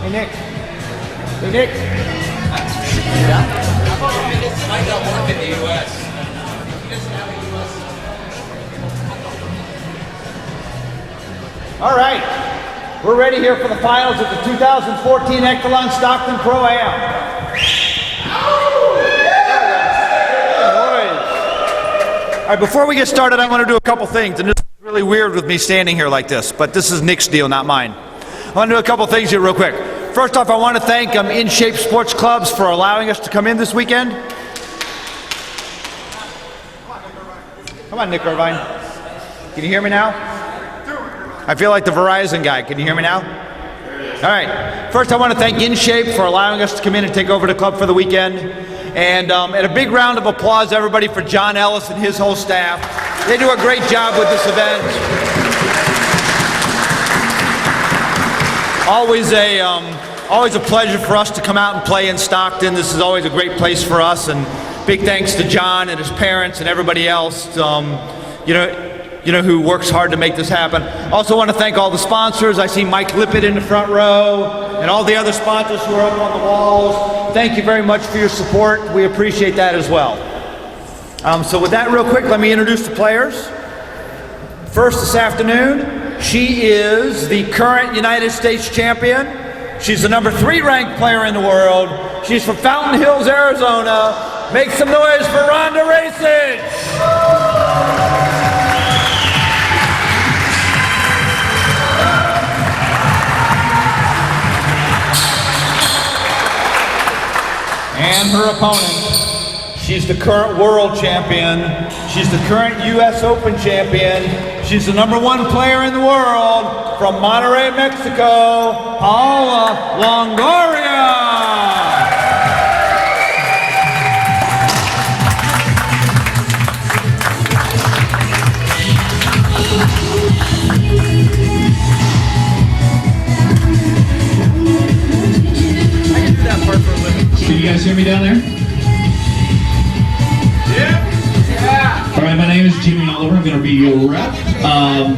Hey, Nick. Hey, Nick. Might not work in the U.S. All right. We're ready here for the finals of the 2014 Ektelon Stockton Pro Am. All right, before we get started, I want to do a couple things, and this is really weird with me standing here like this, but this is Nick's deal, not mine. I want to do a couple things here real quick. First off, I want to thank In Shape Sports Clubs for allowing us to come in this weekend. Come on, Nick Irvine. Can you hear me now? I feel like the Verizon guy. Can you hear me now? All right. First, I want to thank In Shape for allowing us to come in and take over the club for the weekend. And a big round of applause, everybody, for John Ellis and his whole staff. They do a great job with this event. Always a pleasure for us to come out and play in Stockton. This is always a great place for us. And big thanks to John and his parents and everybody else. Who works hard to make this happen. Also want to thank all the sponsors. I see Mike Lippett in the front row and all the other sponsors who are up on the walls. Thank you very much for your support. We appreciate that as well. So with that real quick, let me introduce the players. First this afternoon, she is the current United States champion. She's the number 3 ranked player in the world. She's from Fountain Hills, Arizona. Make some noise for Rhonda Racing. And her opponent, she's the current world champion, she's the current U.S. Open champion, she's the number 1 player in the world from Monterrey, Mexico, Paolo Longoria. I can do that part for a living. Can you guys hear me down there? Yeah. All right, my name is Jimmy Oliver. I'm going to be your rep.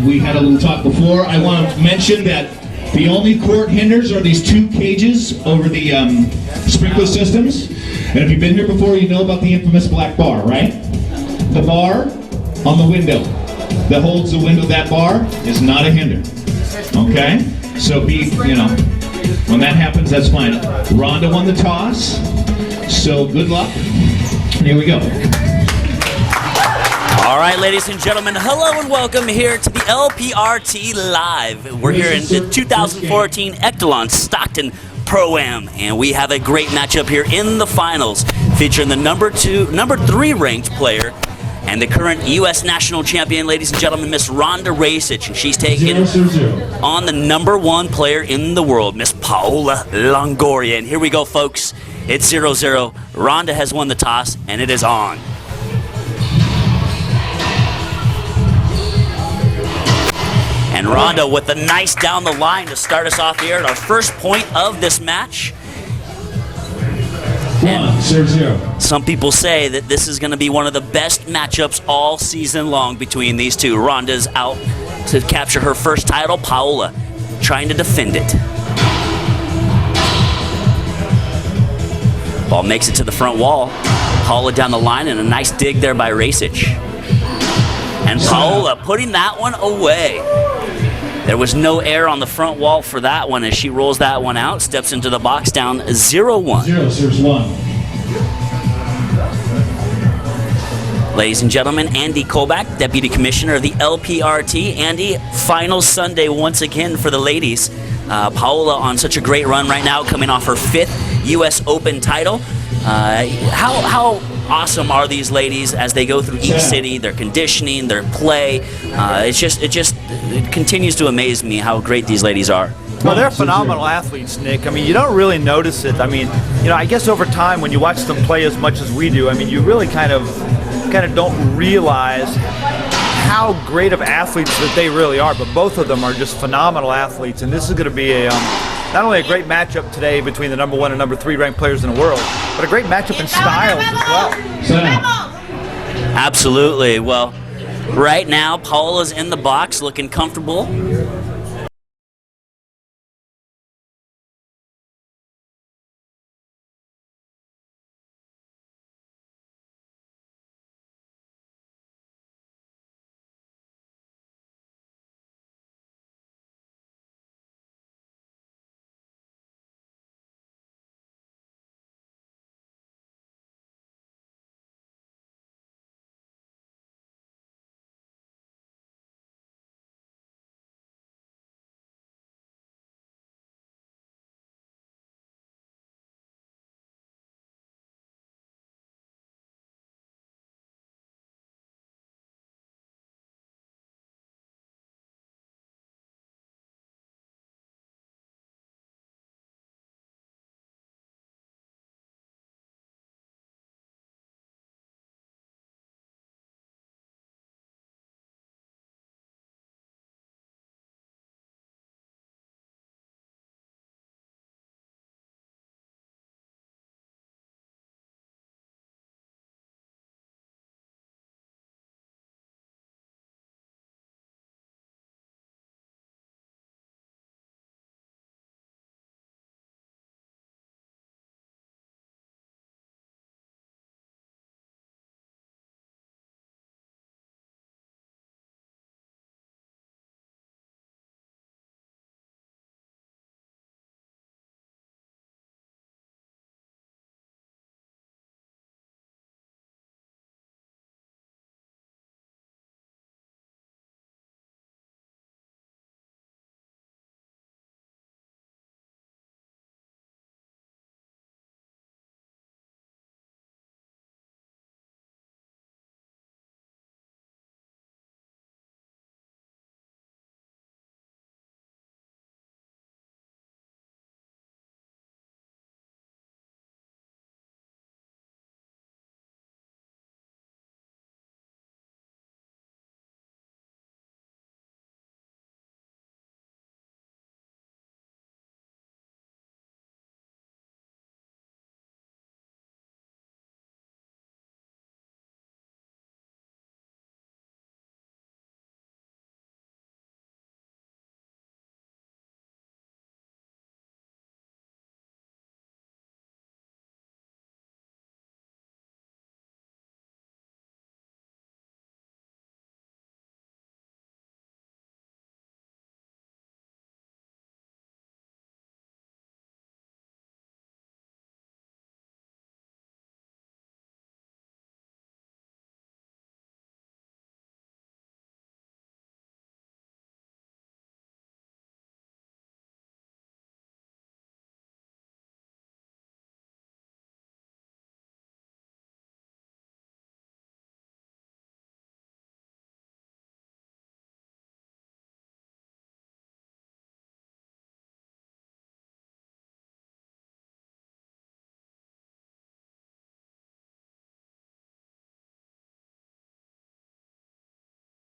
We had a little talk before. I want to mention that the only court hinders are these 2 cages over the sprinkler systems. And if you've been here before, you know about the infamous black bar, right? The bar on the window that holds the window, that bar is not a hinder. Okay? So when that happens, that's fine. Rhonda won the toss, so good luck. Here we go. All right, ladies and gentlemen, hello and welcome here to the LPRT Live. We're here in the 2014 Ektelon Stockton Pro Am, and we have a great matchup here in the finals, featuring the number 3 ranked player and the current U.S. national champion, ladies and gentlemen, Miss Rhonda Racich. And she's taking on the number 1 player in the world, Miss Paolo Longoria. And here we go, folks. It's 0-0. Rhonda has won the toss, and it is on. And Rhonda with a nice down the line to start us off here at our first point of this match. And 0-0. some people say that this is going to be one of the best matchups all season long between these two. Rhonda's out to capture her first title. Paola trying to defend it. Ball makes it to the front wall. Paola down the line, and a nice dig there by Racich. And Paola putting that one away. There was no air on the front wall for that one as she rolls that one out, steps into the box down 0-1. 0 serves 1. Ladies and gentlemen, Andy Kolbach, Deputy Commissioner of the LPRT. Andy, final Sunday once again for the ladies. Paola on such a great run right now, coming off her 5th U.S. Open title. How awesome are these ladies as they go through each city, their conditioning, their play? It continues to amaze me how great these ladies are. Well, they're phenomenal athletes, Nick. I mean, you don't really notice it. I mean, I guess over time when you watch them play as much as we do, I mean, you really kind of don't realize how great of athletes that they really are. But both of them are just phenomenal athletes, and this is going to be a not only a great matchup today between the number 1 and number 3 ranked players in the world, but a great matchup in styles as well. Absolutely. Well, right now, Paola's in the box looking comfortable.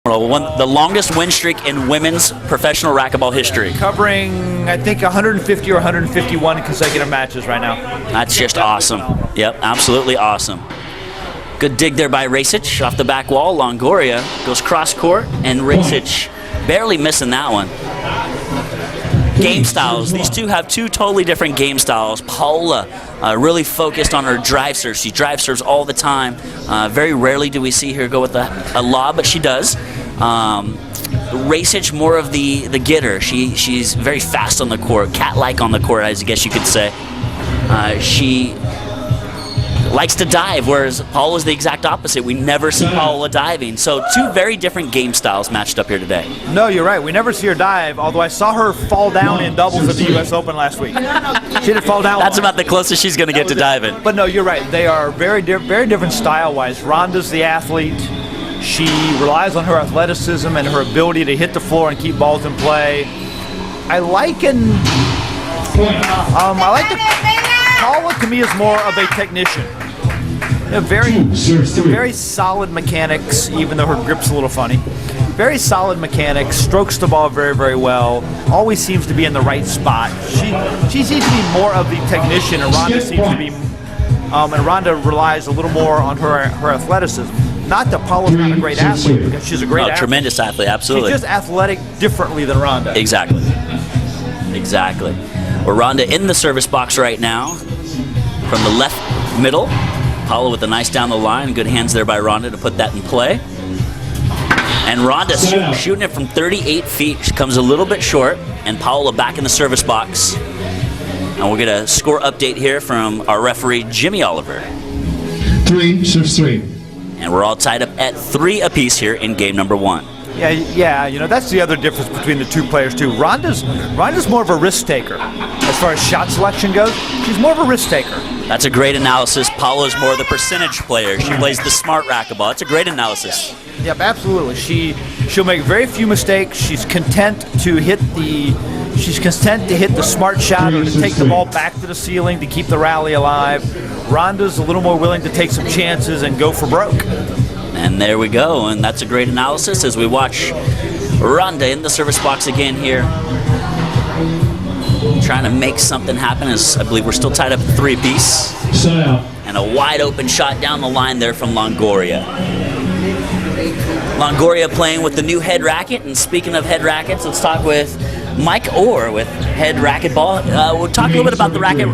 The longest win streak in women's professional racquetball history. Covering, I think, 150 or 151 consecutive matches right now. That's just awesome. Yep, absolutely awesome. Good dig there by Racsich off the back wall. Longoria goes cross court, and Racsich barely missing that one. Game styles. These two have two totally different game styles. Paola really focused on her drive serves. She drive serves all the time. Very rarely do we see her go with a lob, but she does. Racsich, more of the getter. She's very fast on the court, cat-like on the court, I guess you could say. She likes to dive, whereas Paola's the exact opposite. We never see Paola diving. So two very different game styles matched up here today. No, you're right. We never see her dive, although I saw her fall down in doubles at the U.S. Open last week. She did fall down. That's about the closest she's going to get to diving. But no, you're right. They are very different style-wise. Rhonda's the athlete. She relies on her athleticism and her ability to hit the floor and keep balls in play. I like Paola to me is more of a technician. Very solid mechanics, even though her grip's a little funny. Very solid mechanics, strokes the ball very, very well, always seems to be in the right spot. She seems to be more of the technician, and Rhonda seems to be, and Rhonda relies a little more on her athleticism. Not that Paola's not a great athlete, because she's a great athlete. Tremendous athlete, absolutely. She's just athletic differently than Rhonda. Exactly. Well, Rhonda in the service box right now from the left middle. Paola with a nice down the line. Good hands there by Rhonda to put that in play. And Rhonda shooting it from 38 feet. She comes a little bit short. And Paola back in the service box. And we'll get a score update here from our referee, Jimmy Oliver. 3, serves 3. And we're all tied up at 3 apiece here in game number 1. Yeah, you know, that's the other difference between the two players too. Rhonda's more of a risk taker as far as shot selection goes. She's more of a risk taker. That's a great analysis. Paola's more the percentage player. She plays the smart racquetball. That's a great analysis. Yep, absolutely. She'll make very few mistakes. She's content to hit the smart shot or to take the ball back to the ceiling to keep the rally alive. Rhonda's a little more willing to take some chances and go for broke. And there we go, and that's a great analysis as we watch Rhonda in the service box again here. Trying to make something happen, as I believe we're still tied up at 3 apiece. And a wide open shot down the line there from Longoria. Longoria playing with the new head racket, and speaking of head rackets, let's talk with Mike Orr with head racquetball. We'll talk a little bit about the racket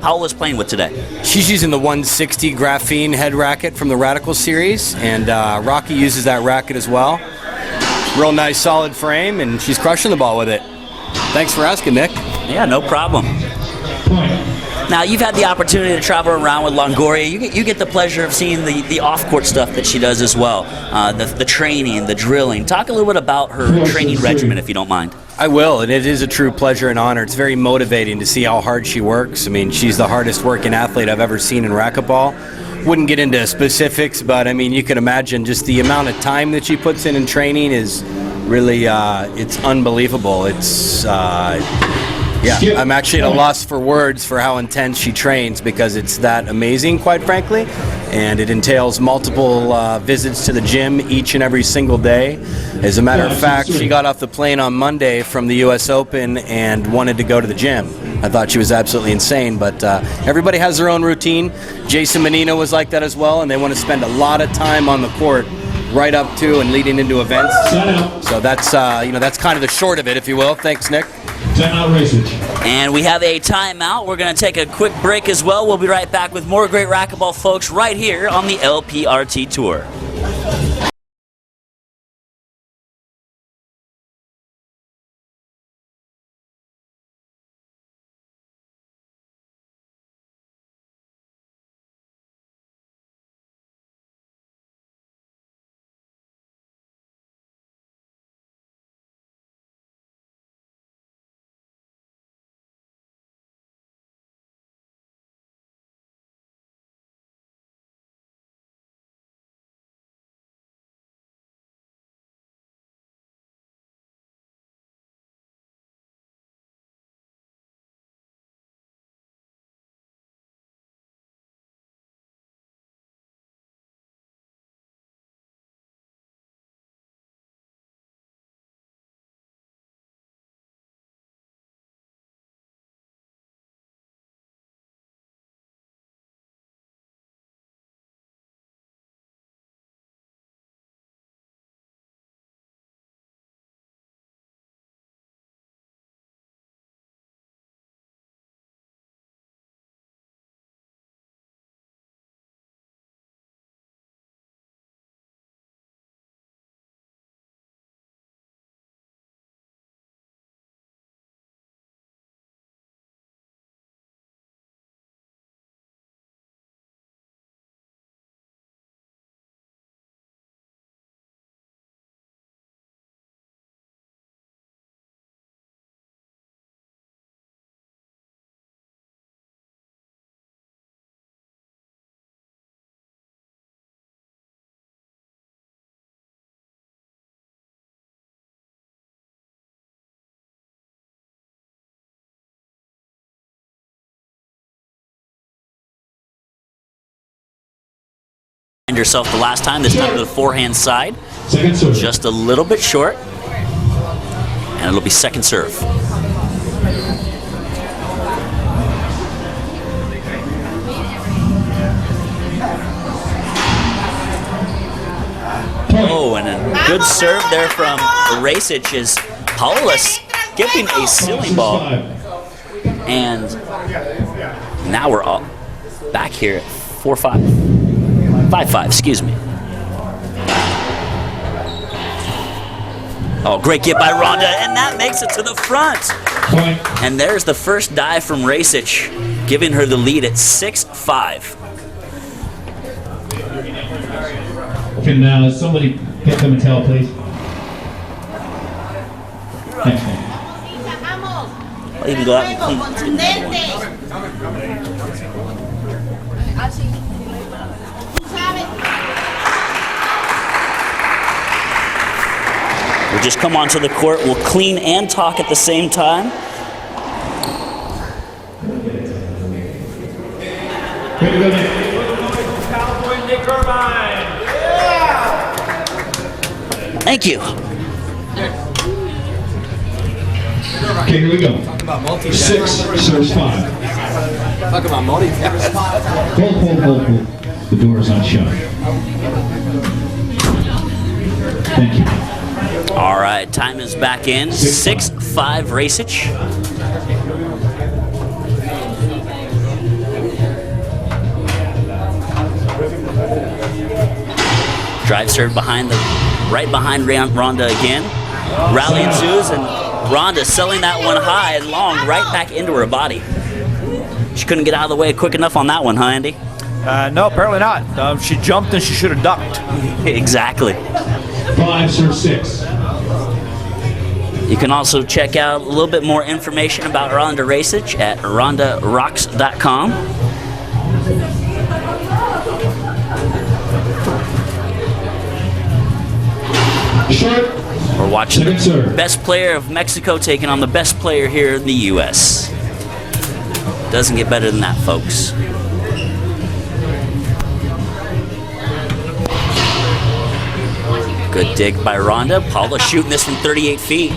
Paola's playing with today. She's using the 160 graphene head racket from the Radical series, and Rocky uses that racket as well. Real nice solid frame, and she's crushing the ball with it. Thanks for asking, Nick. Yeah, no problem. Now, you've had the opportunity to travel around with Longoria. You get the pleasure of seeing the off-court stuff that she does as well, the training, the drilling. Talk a little bit about her training regimen, if you don't mind. I will, and it is a true pleasure and honor. It's very motivating to see how hard she works. I mean, she's the hardest working athlete I've ever seen in racquetball. Wouldn't get into specifics, but I mean, you can imagine just the amount of time that she puts in training is really, it's unbelievable. It's, yeah, I'm actually at a loss for words for how intense she trains, because it's that amazing, quite frankly, and it entails multiple visits to the gym each and every single day. As a matter of fact, she got off the plane on Monday from the U.S. Open and wanted to go to the gym. I thought she was absolutely insane, but everybody has their own routine. Jason Menino was like that as well, and they want to spend a lot of time on the court right up to and leading into events. So that's that's kind of the short of it, if you will. Thanks, Nick. Timeout, Racing. And we have a timeout. We're going to take a quick break as well. We'll be right back with more great racquetball folks right here on the LPRT Tour. herself the last time, this time to the forehand side. Second serve. Just a little bit short. And it'll be second serve. Oh, and a good serve there from Racich as Paolo skipping a ceiling ball. And now we're all back here at 4-5. 5-5, excuse me. Oh, great get by Rhonda, and that makes it to the front. Point. And there's the first dive from Racich, giving her the lead at 6-5. Can somebody get them a towel, please? Thanks, man. Well, you can go out and clean. We'll just come onto the court. We'll clean and talk at the same time. Way to go, Nick. Thank you. Okay, here we go. 6 serves 5. Talk about multitasking. Pull. The door is not shut. Thank you. All right, time is back in. 6-5 Racich. Drive serve right behind Rhonda again. Rally ensues, and Rhonda selling that one high and long right back into her body. She couldn't get out of the way quick enough on that one, huh, Andy? No, apparently not. She jumped and she should have ducked. Exactly. 5 serves 6. You can also check out a little bit more information about Rhonda Racich at rondarocks.com. Short. We're watching Second the serve. best player of Mexico taking on the best player here in the U.S. Doesn't get better than that, folks. Good dig by Rhonda. Paula shooting this from 38 feet.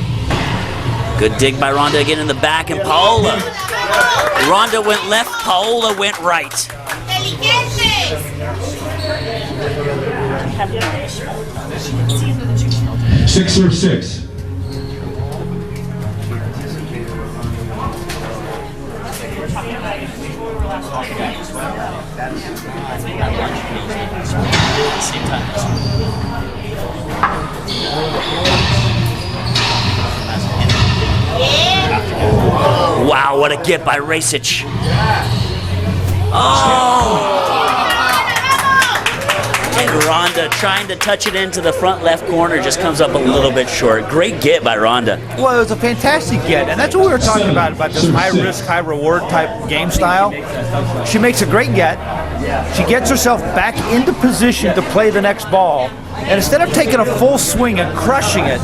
Good dig by Rhonda again in the back, and Paola. Rhonda went left, Paola went right. 6 serves 6. Wow, what a get by Racich. Oh! And Rhonda trying to touch it into the front left corner just comes up a little bit short. Great get by Rhonda. Well, it was a fantastic get, and that's what we were talking about this high-risk, high-reward type game style. She makes a great get. She gets herself back into position to play the next ball, and instead of taking a full swing and crushing it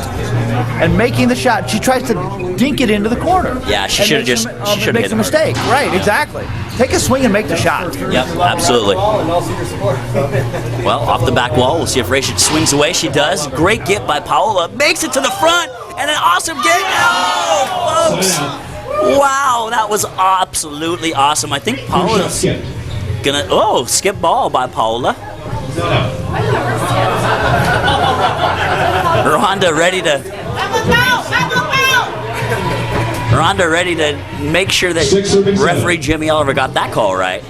and making the shot, she tries to dink it into the corner. Yeah, she should have just hit makes a it. mistake. Right, exactly. Take a swing and make the shot. Yep, absolutely. Well, off the back wall, we'll see if Racich swings away. She does. Great get by Paola. Makes it to the front, and an awesome get. Oh, folks. Wow, that was absolutely awesome. I think Paola's gonna, skip ball by Paola. Rhonda ready to make sure that referee Jimmy Oliver got that call right.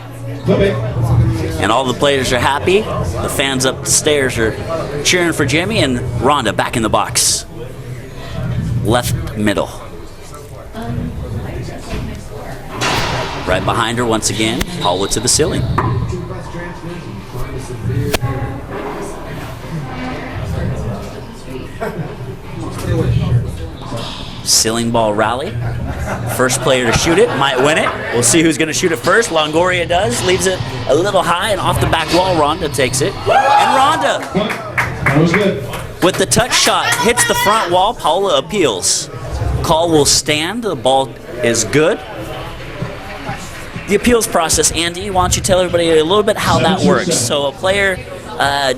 And all the players are happy. The fans up the stairs are cheering for Jimmy, and Rhonda back in the box. Left middle. Right behind her once again, Paula to the ceiling. Ceiling ball rally. First player to shoot it might win it. We'll see who's going to shoot it first. Longoria does. Leaves it a little high, and off the back wall, Rhonda takes it. And Rhonda, That was good. with the touch shot, hits the front wall. Paula appeals. Call will stand. The ball is good. The appeals process, Andy, why don't you tell everybody a little bit how that works? So a player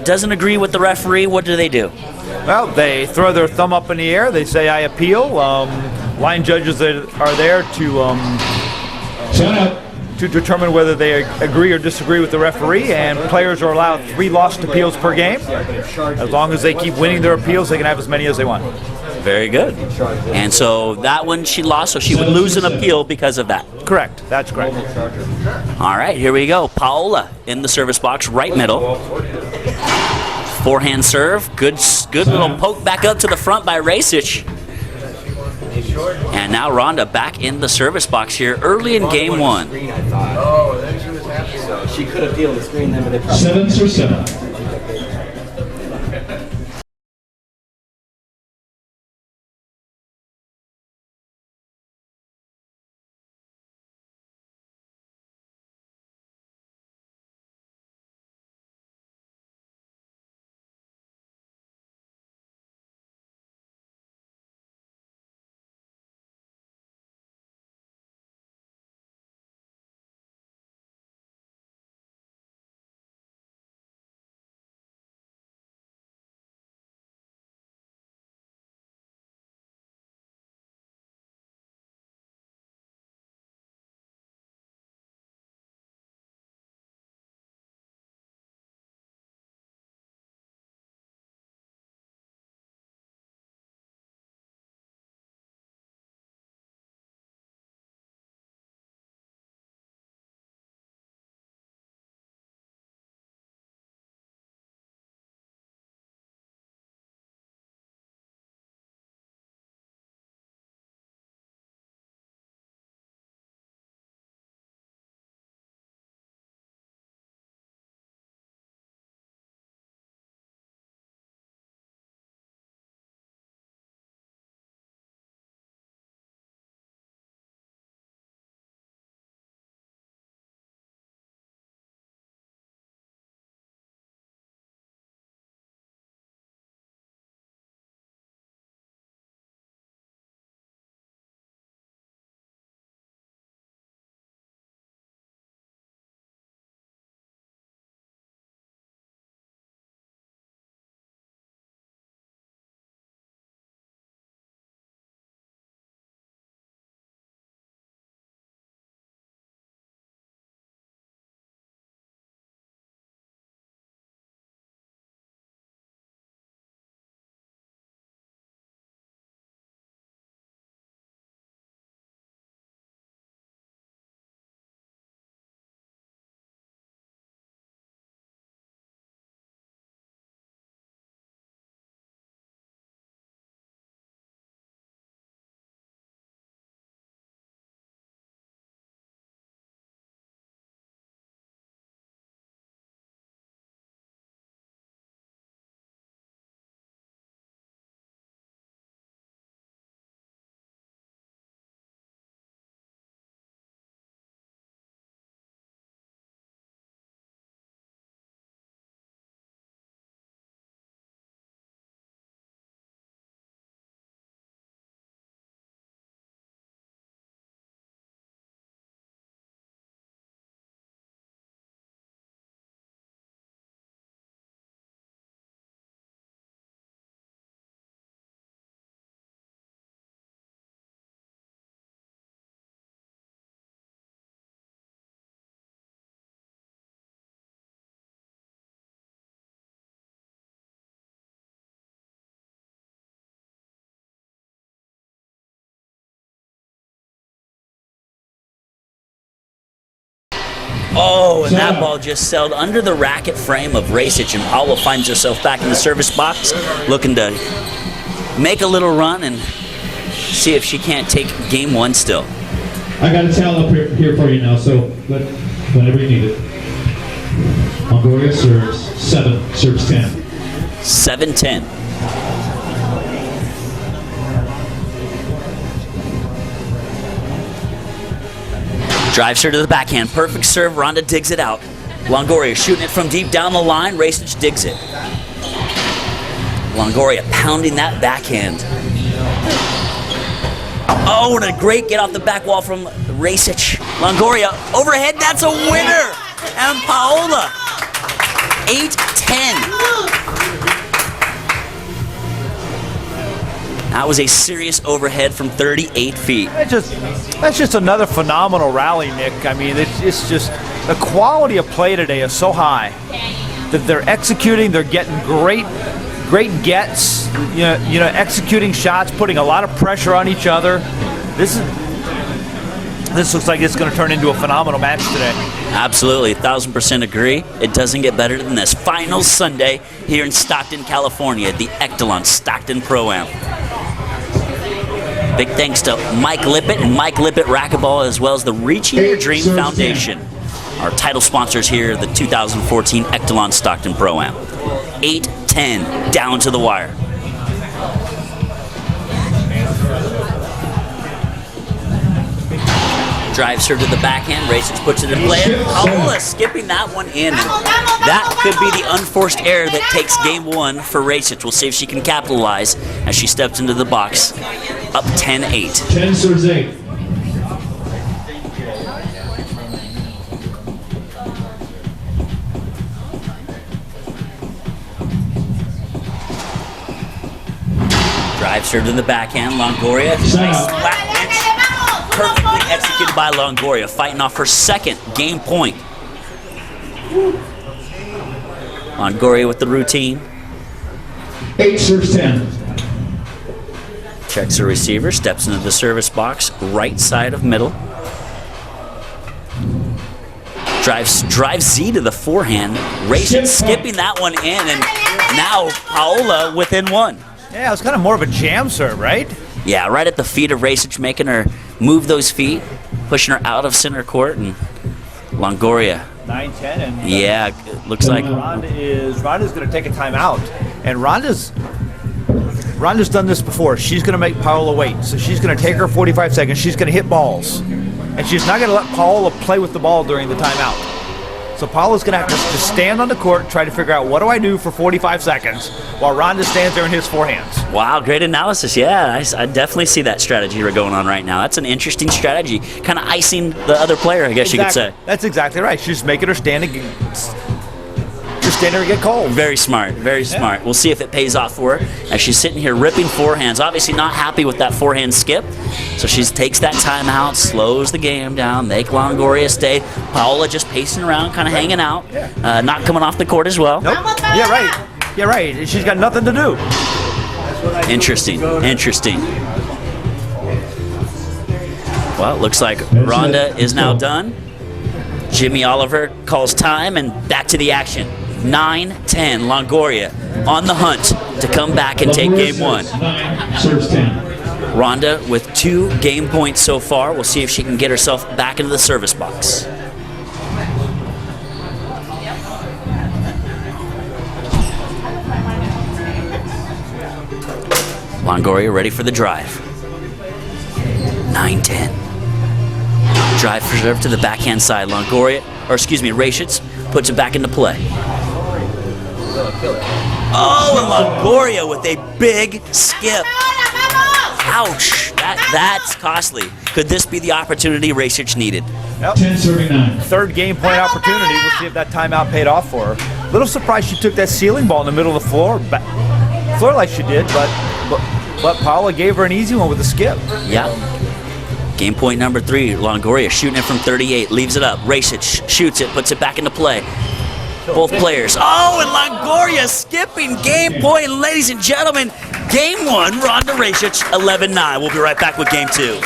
doesn't agree with the referee, what do they do? Well, they throw their thumb up in the air. They say, I appeal. Line judges are there Shut up. to determine whether they agree or disagree with the referee, and players are allowed 3 lost appeals per game. As long as they keep winning their appeals, they can have as many as they want. Very good. And so that one she lost, so she would lose an appeal because of that. Correct. That's correct. All right, here we go. Paola in the service box, right middle. Forehand serve. Good little poke back up to the front by Racich. And now Rhonda back in the service box here early in game 1. Oh, then she was happy. So she could appeal the screen then, but they probably 7-7. Oh, and that ball just sailed under the racket frame of Racich, and Paolo finds herself back in the service box, looking to make a little run and see if she can't take game 1 still. I got a towel up here for you now, so whenever you need it. Longoria serves 7, serves 10. 7-10. Drives her to the backhand. Perfect serve. Rhonda digs it out. Longoria shooting it from deep down the line. Racich digs it. Longoria pounding that backhand. Oh, and a great get off the back wall from Racich. Longoria overhead. That's a winner. And Paola, 8-10. That was a serious overhead from 38 feet. That's just another phenomenal rally, Nick. I mean, it's just the quality of play today is so high that they're executing. They're getting great gets. You know, executing shots, putting a lot of pressure on each other. This looks like it's going to turn into a phenomenal match today. Absolutely, 1000% agree. It doesn't get better than this. Final Sunday here in Stockton, California at the Ektelon Stockton Pro Am. Big thanks to Mike Lippett and Mike Lippett Racquetball, as well as the Reaching Your Dream Foundation. Our title sponsors here, the 2014 Ektelon Stockton Pro Am. 8-10, down to the wire. Drive serve to the backhand. Racing puts it in play. Paola skipping that one in. That could be the unforced error that takes game one for Racing. We'll see if she can capitalize as she steps into the box. Up 10-8. 10 serves 8. Drive serve to the backhand. Longoria. Nice flat pitch. Perfectly executed by Longoria, fighting off her second game point. Longoria with the routine. 8 serves 10. Checks her receiver, steps into the service box, right side of middle. Drives Z to the forehand. Racing skipping that one in, and now Paola within one. Yeah, it was kind of more of a jam serve, right? Yeah, right at the feet of Racich, making her move those feet, pushing her out of center court, and Longoria. 9-10, and yeah, it looks like Rhonda's going to take a timeout, and Rhonda's done this before. She's going to make Paola wait, so she's going to take her 45 seconds. She's going to hit balls, and she's not going to let Paola play with the ball during the timeout. So Paola's going to have to just stand on the court and try to figure out, what do I do for 45 seconds while Rhonda stands there and hits forehands. Wow, great analysis. Yeah, I definitely see that strategy going on right now. That's an interesting strategy. Kind of icing the other player, I guess you could say. That's exactly right. She's just making her stand there and get cold. Very smart, very smart. Yeah. We'll see if it pays off for her as she's sitting here ripping forehands. Obviously not happy with that forehand skip. So she takes that timeout, slows the game down, make Longoria stay. Paola just pacing around, kind of hanging out, not coming off the court as well. Nope. Yeah, right. Yeah, right. She's got nothing to do. Interesting. Well, it looks like Rhonda is now done. Jimmy Oliver calls time, and back to the action. 9-10, Longoria on the hunt to come back and take game one. 9 serves 10. Rhonda with 2 game points so far. We'll see if she can get herself back into the service box. Longoria ready for the drive. 9-10. Drive for serve to the backhand side. Racich puts it back into play. Oh, and Longoria with a big skip. Ouch, that's costly. Could this be the opportunity Racich needed? Yep. 10 serving 9. Third game point opportunity. We'll see if that timeout paid off for her. Little surprised she took that ceiling ball in the middle of the floor like she did, but Paola gave her an easy one with a skip. Yeah. Game point number 3, Longoria shooting it from 38, leaves it up. Racich shoots it, puts it back into play. Both players. Oh, and Longoria skipping game point. Ladies and gentlemen, game 1, Rhonda Racich, 11-9. We'll be right back with game 2.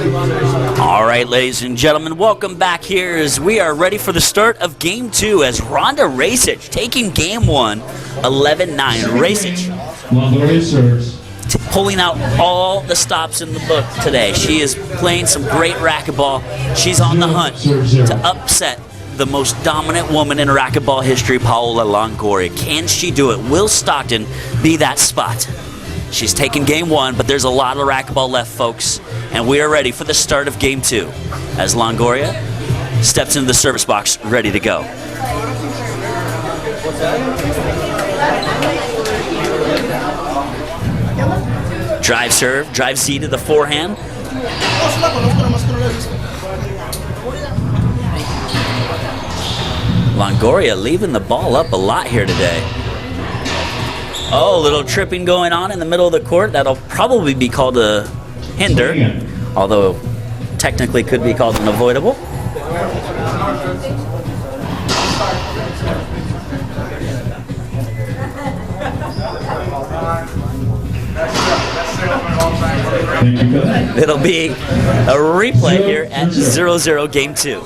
All right, ladies and gentlemen, welcome back here as we are ready for the start of Game 2 as Rhonda Racich taking Game 1, 11-9. Racich Longoria serves. pulling out all the stops in the book today. She is playing some great racquetball. She's on the hunt to upset the most dominant woman in racquetball history, Paolo Longoria. Can she do it? Will Stockton be that spot? She's taken Game 1, but there's a lot of racquetball left, folks, and we are ready for the start of Game 2 as Longoria steps into the service box, ready to go. Drive serve, drive Z to the forehand. Longoria leaving the ball up a lot here today. Oh, a little tripping going on in the middle of the court. That'll probably be called a hinder, although technically could be called an avoidable. It'll be a replay here at 0-0 Game 2.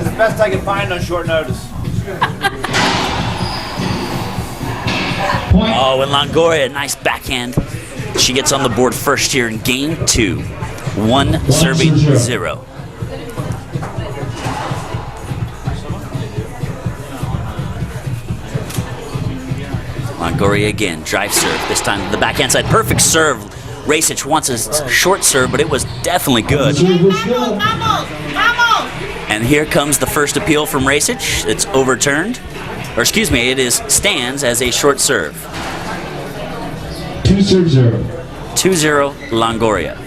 The best I can find on short notice. Oh, and Longoria, nice backhand. She gets on the board first here in Game 2. 1 serving 0. Longoria again, drive serve. This time to the backhand side. Perfect serve. Racich wants a short serve, but it was definitely good. And here comes the first appeal from Racich. It's overturned. Or excuse me, it is stands as a short serve. 2-0. 2-0 Longoria.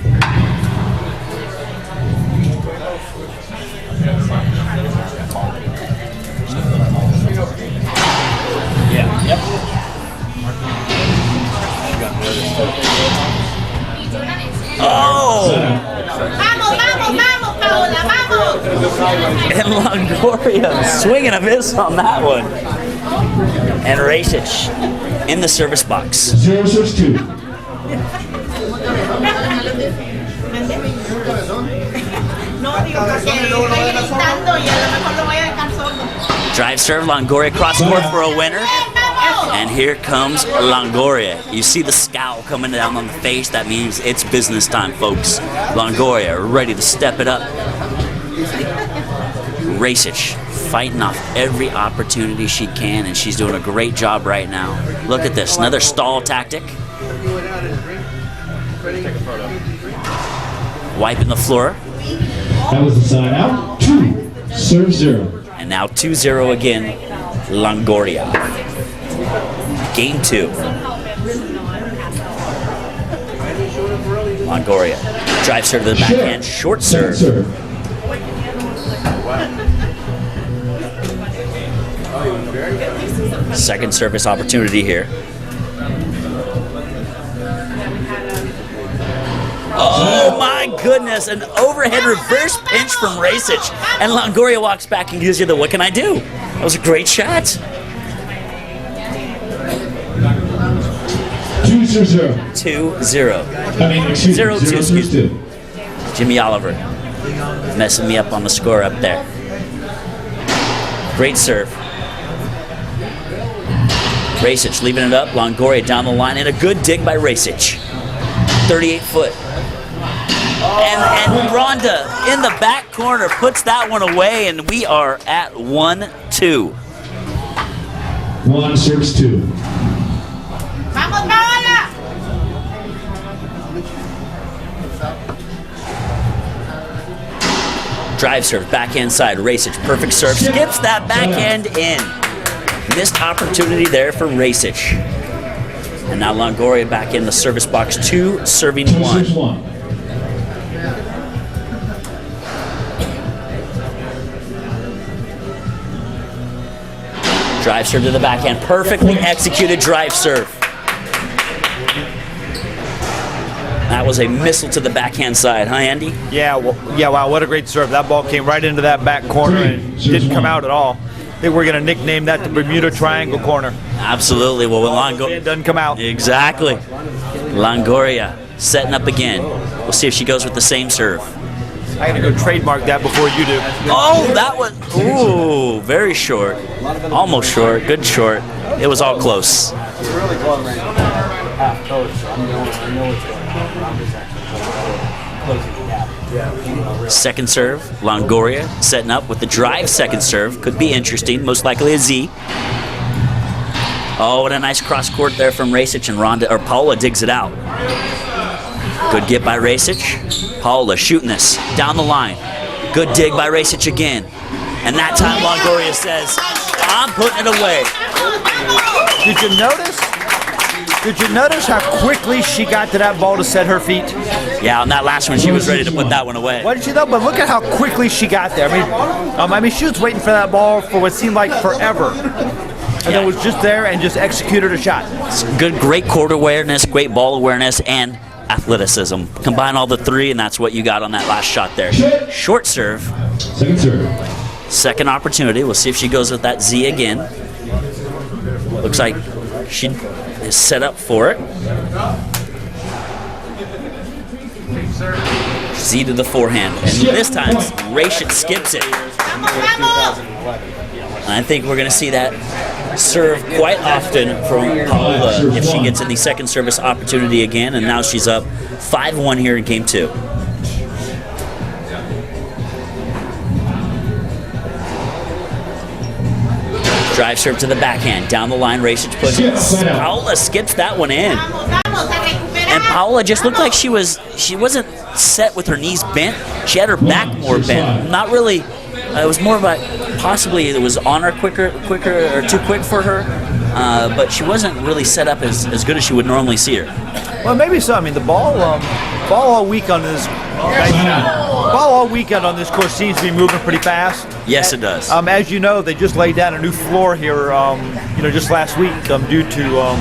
Oh! And Longoria swinging a miss on that one. And Racich in the service box. 0-2. Drive serve, Longoria cross court for a winner. And here comes Longoria. You see the scowl coming down on the face. That means it's business time, folks. Longoria ready to step it up. Racich fighting off every opportunity she can, and she's doing a great job right now. Look at this, another stall tactic. Wiping the floor. That was the side out. 2-0. And now 2-0 again, Longoria. Game 2. Longoria. Drive serve to the backhand, short serve. Second service opportunity here. Oh my goodness, an overhead reverse pinch from Racich. And Longoria walks back and gives you the what can I do? That was a great shot. 2-0. 2-0. I mean, excuse me, 0-2, excuse me. 0-2. Jimmy Oliver messing me up on the score up there. Great serve. Racich leaving it up. Longoria down the line, and a good dig by Racich. 38-foot. And Rhonda in the back corner puts that one away, and we are at 1-2. 1 serves 2. Drive serve, backhand side, Racich, perfect serve, skips that backhand in. Missed opportunity there for Racich. And now Longoria back in the service box, 2 serving 1. Drive serve to the backhand, perfectly executed drive serve. That was a missile to the backhand side, huh, Andy? Yeah, wow, what a great serve. That ball came right into that back corner and didn't come out at all. think we're going to nickname that the Bermuda Triangle corner. Absolutely. Well, when It doesn't come out. Exactly. Longoria setting up again. We'll see if she goes with the same serve. I got to go trademark that before you do. Oh, that was, ooh, very short. Almost short, good short. It was all close. Really close. Half coach. I know what's going on. I'm just actually closing the gap. Yeah. Second serve, Longoria setting up with the drive second serve. Could be interesting, most likely a Z. Oh, and a nice cross court there from Racich, and Paula digs it out. Good get by Racich. Paula shooting this down the line. Good dig by Racich again. And that time Longoria says, I'm putting it away. Did you notice? Did you notice how quickly she got to that ball to set her feet? Yeah, on that last one, she was ready to put that one away. What did she though? But look at how quickly she got there. I mean, she was waiting for that ball for what seemed like forever, and then was just there and just executed a shot. Good, great court awareness, great ball awareness, and athleticism. Combine all the three, and that's what you got on that last shot there. Short serve. Second serve. Second opportunity. We'll see if she goes with that Z again. Looks like she is set up for it. Z to the forehand. And this time, Racich skips it. I think we're going to see that serve quite often from Paola if she gets in the second service opportunity again. And now she's up 5-1 here in game 2. Drive serve to the backhand. Down the line, Racich puts it. Paola skips that one in. And Paola just looked like she wasn't set with her knees bent. She had her back more bent. Not really. It was more about possibly it was on her quicker or too quick for her. But she wasn't really set up as good as she would normally see her. Well, maybe so. I mean, the ball all weekend on this course seems to be moving pretty fast. Yes, it does. As you know, they just laid down a new floor here, just last week due to a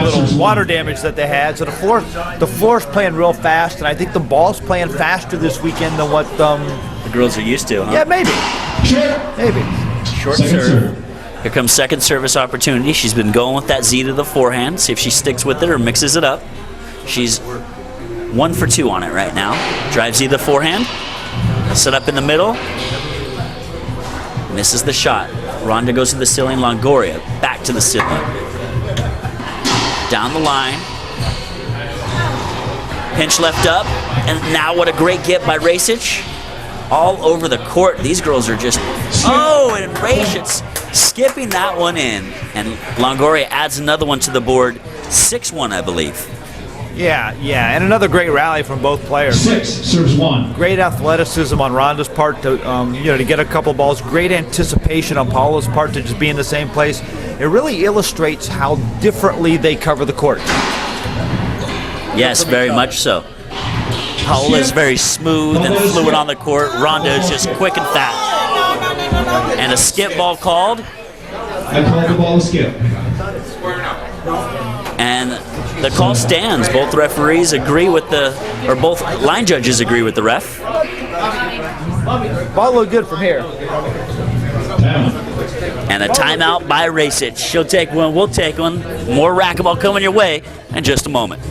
little water damage that they had. So the floor's playing real fast, and I think the ball's playing faster this weekend than what the girls are used to. Huh? Yeah, maybe. Short serve. Here comes second service opportunity. She's been going with that Z to the forehand. See if she sticks with it or mixes it up. She's 1 for 2 on it right now. Drive Z to the forehand. Set up in the middle. Misses the shot. Rhonda goes to the ceiling. Longoria back to the ceiling. Down the line. Pinch left up. And now what a great get by Racich. All over the court. These girls are just... Oh, and Racich skipping that one in. And Longoria adds another one to the board. 6-1, I believe. Yeah, and another great rally from both players. 6 serves 1. Great athleticism on Rhonda's part to to get a couple balls. Great anticipation on Paula's part to just be in the same place. It really illustrates how differently they cover the court. Yes, very much so. Paola is very smooth and fluid on the court. Rhonda is just quick and fast. And a skip ball called. I called the ball a skip. And the call stands. Both referees agree with both line judges agree with the ref. Ball looked good from here. And a timeout by Racich. She'll take one, we'll take one. More racquetball coming your way in just a moment.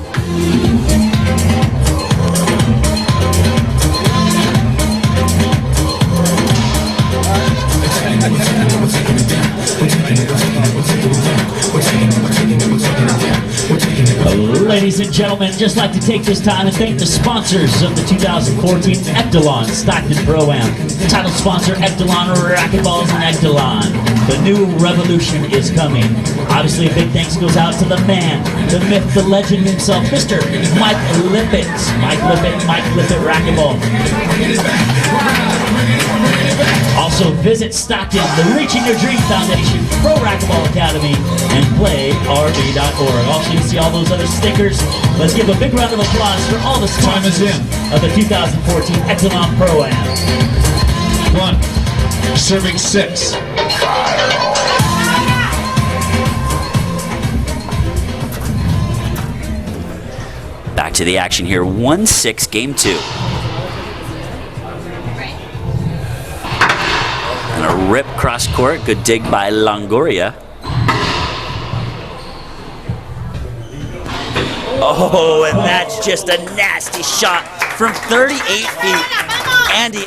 Ladies and gentlemen, just like to take this time and thank the sponsors of the 2014 Ektelon Stockton Pro Am. Title sponsor Ektelon Racquetballs and Ektelon. The new revolution is coming. Obviously, a big thanks goes out to the man, the myth, the legend himself, Mr. Mike Lippett. Mike Lippett Racquetball. Also visit Stockton, the Reaching Your Dream Foundation, Pro Racquetball Academy, and playrb.org. Also, you see all those other stickers. Let's give a big round of applause for all the sponsors of the 2014 Ektelon Pro Am. 1. Serving 6. Back to the action here. 1-6, game 2. And a A rip cross court. Good dig by Longoria. Oh, and that's just a nasty shot from 38 feet. Andy,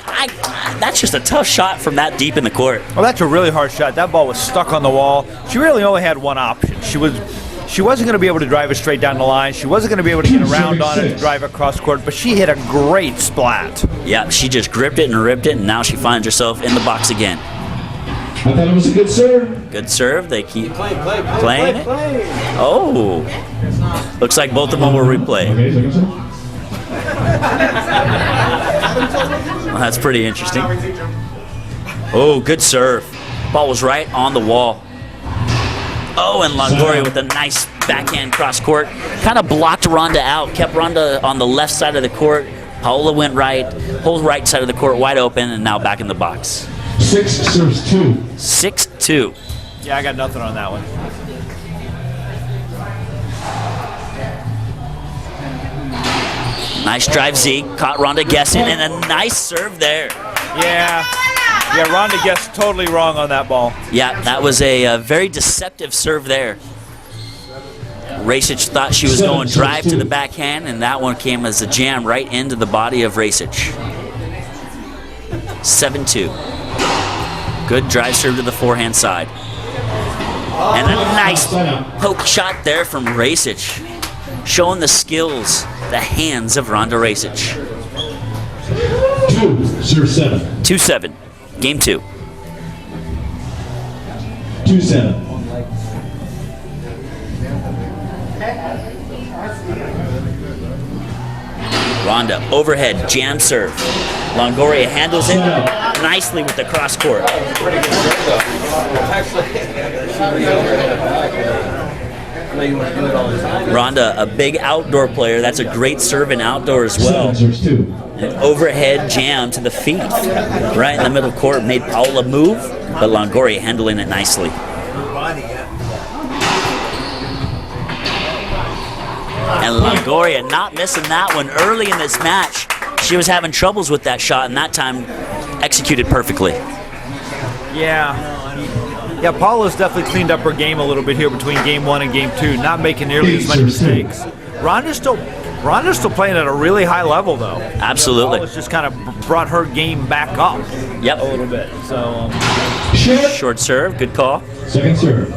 that's just a tough shot from that deep in the court. Well, that's a really hard shot. That ball was stuck on the wall. She really only had one option. She wasn't going to be able to drive it straight down the line. She wasn't going to be able to get around on it to drive across court, but she hit a great splat. Yeah, she just gripped it and ripped it, and now she finds herself in the box again. I thought it was a good serve. Good serve. They keep playing it. Oh, looks like both of them will replay. Okay, second serve. Well, that's pretty interesting. Oh, good serve. Ball was right on the wall. Oh, and Longoria with a nice backhand cross court. Kind of blocked Ronda out, kept Ronda on the left side of the court. Paola went right, whole right side of the court wide open, and now back in the box. 6 serves 2. 6-2. Yeah, I got nothing on that one. Nice drive, Z. Caught Ronda guessing, and a nice serve there. Yeah, Ronda guessed totally wrong on that ball. Yeah, that was a very deceptive serve there. Racich thought she was going drive to the backhand, and that one came as a jam right into the body of Racich. 7-2. Good drive serve to the forehand side. And a nice poke shot there from Racich, showing the skills, the hands of Ronda Racich. 2 serves 7. 2-7. Game 2. 2-7. Ronda, overhead, jam serve. Longoria handles it nicely with the cross court. Ronda, a big outdoor player. That's a great serve in outdoor as well. 7 serves 2. An overhead jam to the feet. Right in the middle court made Paola move, but Longoria handling it nicely. And Longoria not missing that one early in this match. She was having troubles with that shot, and that time executed perfectly. Yeah, Paula's definitely cleaned up her game a little bit here between game 1 and game 2, not making nearly as many mistakes. Ronda's still playing at a really high level, though. Absolutely. Paula's just kind of brought her game back up. Yep. A little bit. So Short serve, good call. Second serve.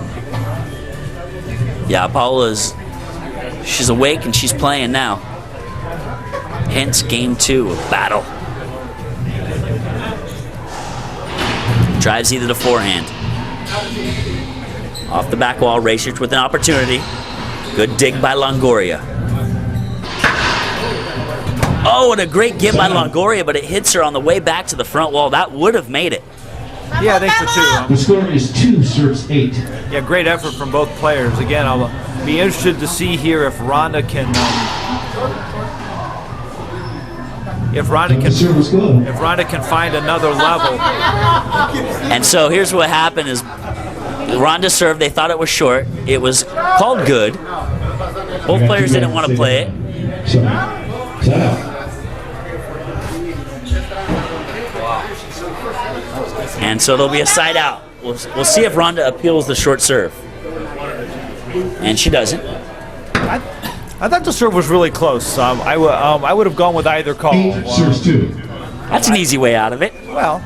Yeah, she's awake and she's playing now. Hence game 2 of battle. Drives either to forehand. Off the back wall, Racich with an opportunity. Good dig by Longoria. Oh, and a great give by Longoria, but it hits her on the way back to the front wall. That would have made it. yeah, I think so too. The score is 2 serves 8. Yeah, great effort from both players. Again, I'll be interested to see here if Ronda can. If Ronda can find another level. And so here's what happened is Ronda served, they thought it was short. It was called good. Both players didn't want to play it. Set out. And so there'll be a side out. We'll see if Ronda appeals the short serve. And she doesn't. I thought the serve was really close. I would have gone with either call. 8 serves 2. That's an easy way out of it. Well,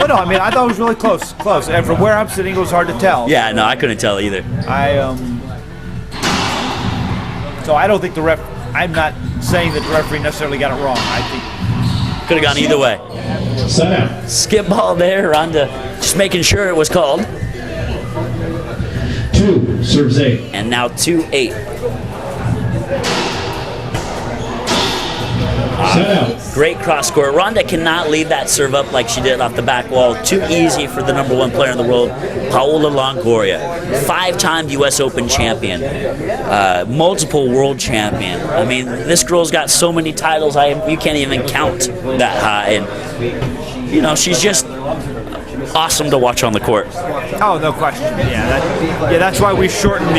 no, I mean, I thought it was really close. And from where I'm sitting, it was hard to tell. Yeah, no, I couldn't tell either. So I don't think I'm not saying that the referee necessarily got it wrong. I think Could have gone either way. Set out. Skip ball there, Ronda just making sure it was called. 2 serves 8. And now 2-8. Set out. Great cross court. Ronda cannot leave that serve up like she did off the back wall. Too easy for the #1 player in the world, Paolo Longoria. 5-time U.S. Open champion. Multiple world champion. I mean, this girl's got so many titles, you can't even count that high. And, she's just awesome to watch on the court. Oh, no question. Yeah, that's why we shortened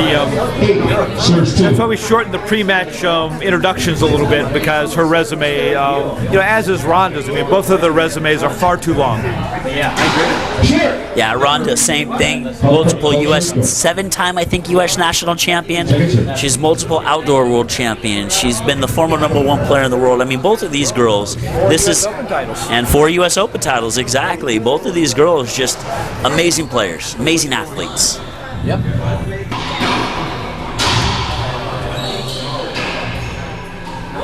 the pre-match introductions a little bit, because her resume, as is Rhonda's. I mean, both of their resumes are far too long. Yeah, I agree. Yeah, Rhonda, same thing. Multiple U.S. 7-time, I think, U.S. national champion. She's multiple outdoor world champion. She's been the former #1 player in the world. I mean, both of these girls, and 4 U.S. Open titles, exactly. Both of these girls, just amazing players, amazing athletes. Yep.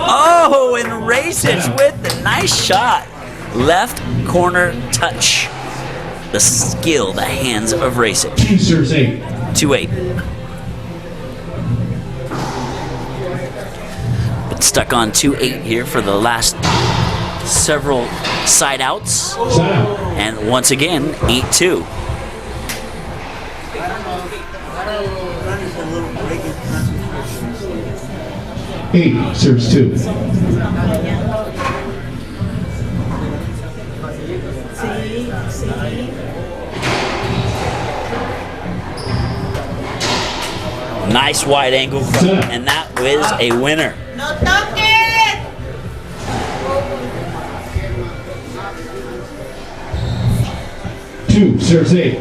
Oh, and Racich with the nice shot. Left corner touch. The skill, the hands of Racich. 2-8. Been stuck on 2-8 here for the last several side outs. And once again, 8-2. Serves 2. Nice wide angle, and that was a winner. No toques! 2 serves 8.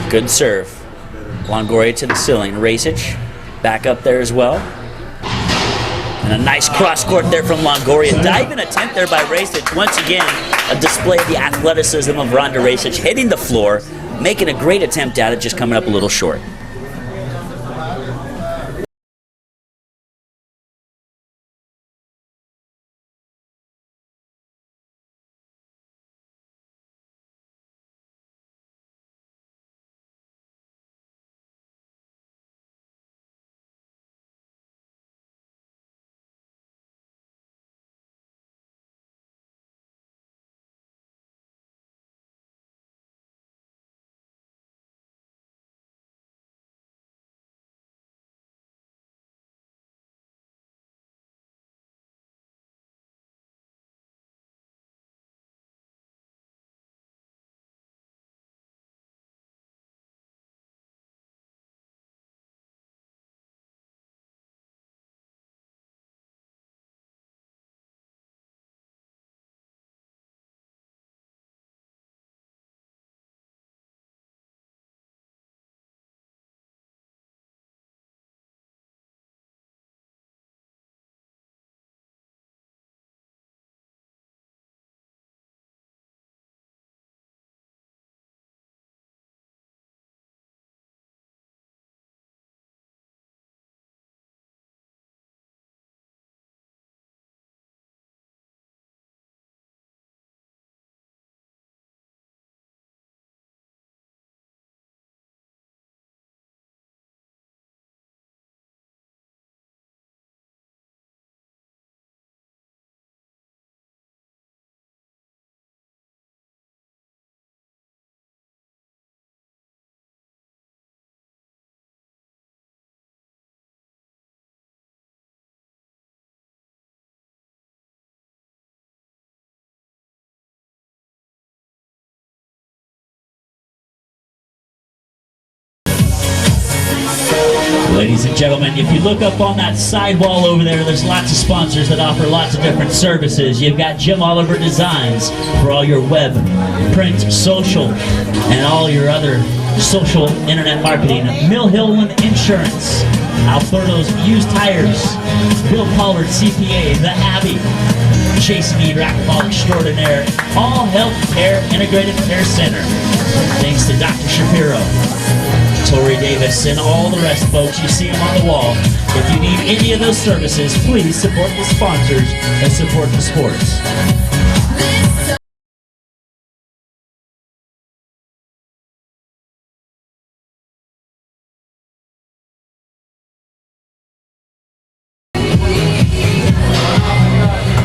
Good serve. Longoria to the ceiling. Racich back up there as well. And a nice cross court there from Longoria. Diving attempt there by Racich. Once again, a display of the athleticism of Rhonda Racich, hitting the floor, making a great attempt at it, just coming up a little short. Ladies and gentlemen, if you look up on that sidewall over there, there's lots of sponsors that offer lots of different services. You've got Jim Oliver Designs for all your web, print, social, and all your other social internet marketing. Mill Hillman Insurance, Alberto's Used Tires, Bill Pollard CPA, The Abbey, Chase Mead Racquetball Extraordinaire, All Health Care Integrated Care Center. Thanks to Dr. Shapiro, Tori Davis, and all the rest, folks. You see them on the wall. If you need any of those services, please support the sponsors and support the sports.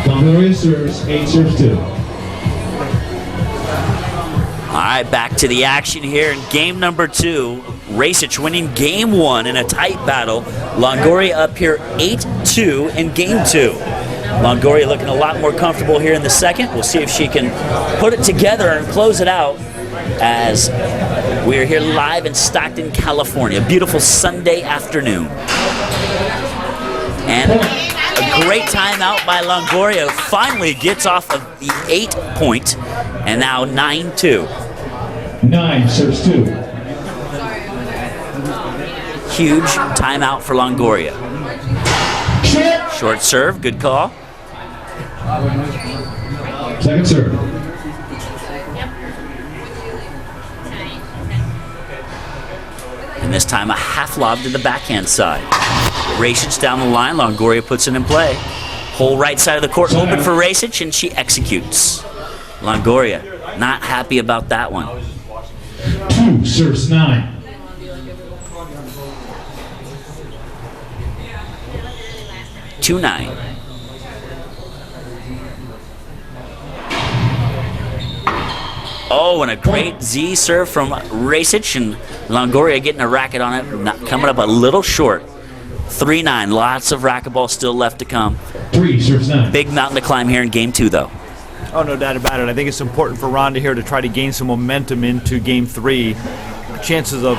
Longoria serves 8 serves 2. All right, back to the action here in game number 2. Racich winning game 1 in a tight battle. Longoria up here 8-2 in game 2. Longoria looking a lot more comfortable here in the second. We'll see if she can put it together and close it out as we're here live in Stockton, California. Beautiful Sunday afternoon. And a great timeout by Longoria. Finally gets off of the 8-point and now 9-2. 9 serves 2. Huge timeout for Longoria. Short serve, good call. Second serve. And this time a half lob to the backhand side. Racich down the line, Longoria puts it in play. Whole right side of the court open for Racich, and she executes. Longoria not happy about that one. 2 serves 9. Two 9. Oh, and a great Z serve from Racich, and Longoria getting a racket on it, not coming up a little short. 3-9, lots of racquetball still left to come. 3 serves 9. Big mountain to climb here in game 2, though. Oh, no doubt about it. I think it's important for Rhonda here to try to gain some momentum into game 3. Chances of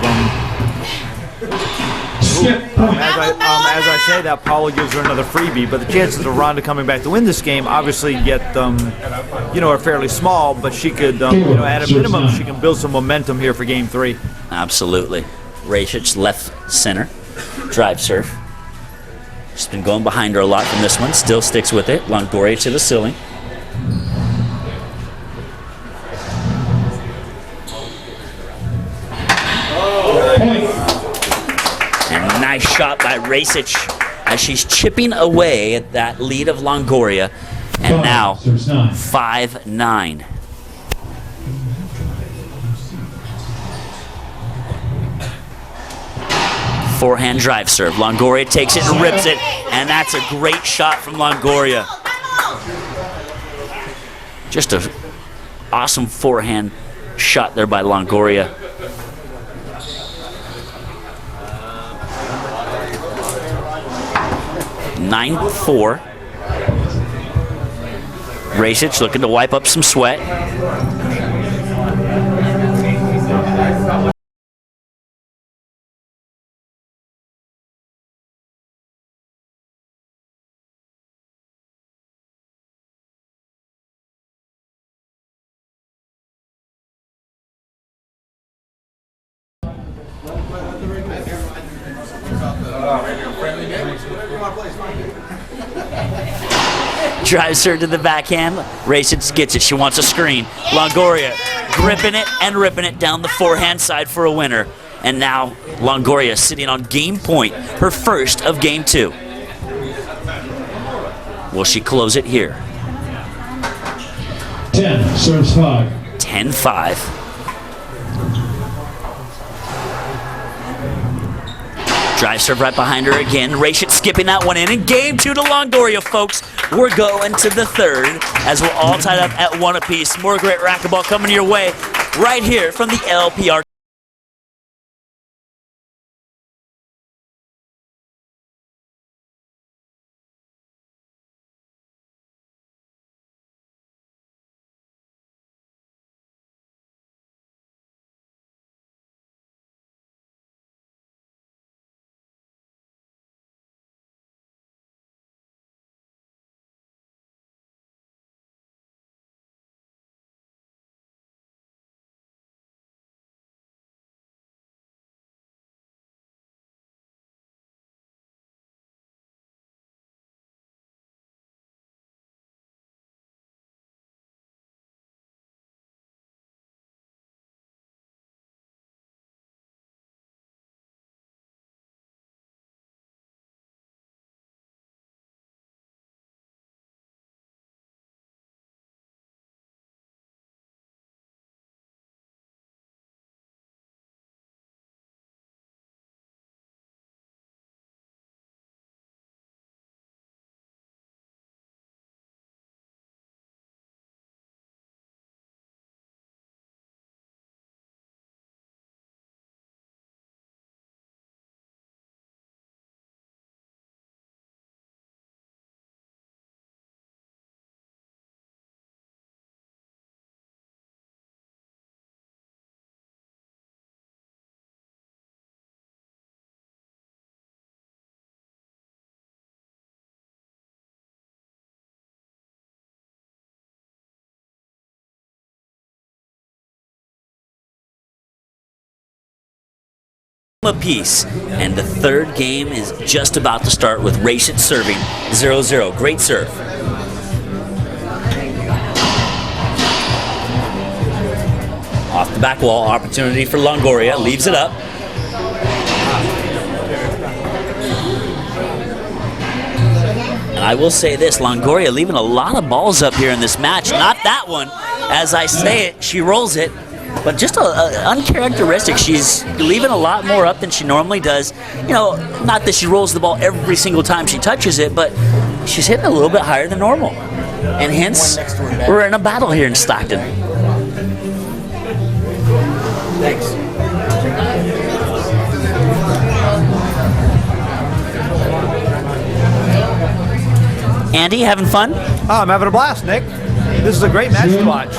as I say that, Paolo gives her another freebie, but the chances of Rhonda coming back to win this game obviously are fairly small, but she could, at a minimum, she can build some momentum here for game 3. Absolutely. Racich left center, drive serve. She's been going behind her a lot from this one, still sticks with it. Longoria to the ceiling. And a nice shot by Racich as she's chipping away at that lead of Longoria. And now 5-9. Forehand drive serve. Longoria takes it and rips it, and that's a great shot from Longoria. Just an awesome forehand shot there by Longoria. (9-4). Racich looking to wipe up some sweat. Drives her to the backhand. Racich gets it. She wants a screen. Longoria gripping it and ripping it down the forehand side for a winner. And now Longoria sitting on game point, her first of game 2. Will she close it here? 10 serves 5. 10-5. Drive serve right behind her again. Racich skipping that one in. And game 2 to Longoria, folks. We're going to the third as we're all tied up at 1 apiece. More great racquetball coming your way right here from the LPR. apiece. And the third game is just about to start with Racquetball serving 0-0. Great serve. Off the back wall, opportunity for Longoria, leaves it up. And I will say this, Longoria leaving a lot of balls up here in this match. Not that one. As I say it, she rolls it. But just uncharacteristic. She's leaving a lot more up than she normally does. You know, not that she rolls the ball every single time she touches it, but she's hitting a little bit higher than normal. And hence, we're in a battle here in Stockton. Thanks. Andy, having fun? Oh, I'm having a blast, Nick. This is a great match to watch.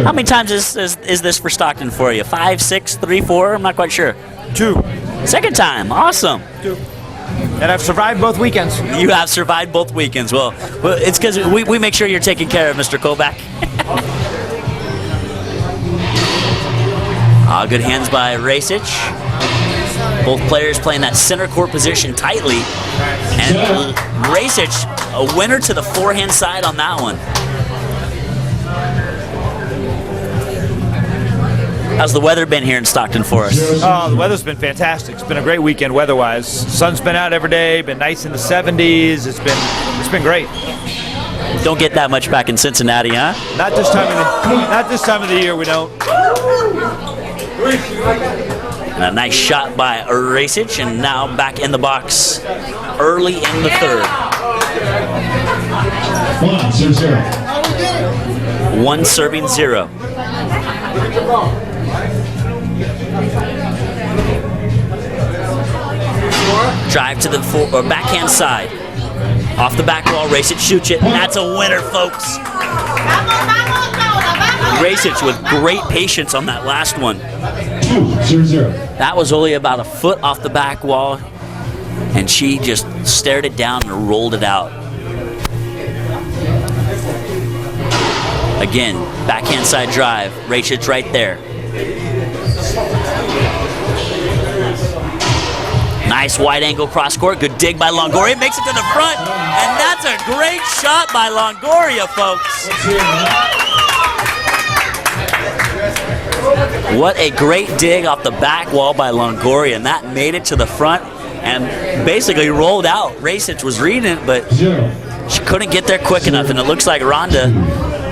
How many times is this for Stockton for you? 5, 6, 3, 4? I'm not quite sure. 2. Second time. Awesome. 2. And I've survived both weekends. You have survived both weekends. Well it's because we make sure you're taking care of Mr. Kovac. Good hands by Racquetball. Both players playing that center court position tightly. And Racquetball, a winner to the forehand side on that one. How's the weather been here in Stockton for us? Oh, the weather's been fantastic. It's been a great weekend weather-wise. Sun's been out every day, been nice in the 70s. It's been great. Don't get that much back in Cincinnati, huh? Not this time of the year, we don't. And a nice shot by Racquetball, and now back in the box early in the third. 1-0. 1 serving 0. Drive to the backhand side. Off the back wall, Racquetball shoots it, and that's a winner, folks. Racquetball with great patience on that last one. 2-0. That was only about a foot off the back wall, and she just stared it down and rolled it out. Again, backhand side drive. Racquetball's right there. Nice wide angle cross court. Good dig by Longoria. Makes it to the front. And that's a great shot by Longoria, folks. What a great dig off the back wall by Longoria. And that made it to the front and basically rolled out. Racquetball was reading it, but she couldn't get there quick enough. And it looks like Rhonda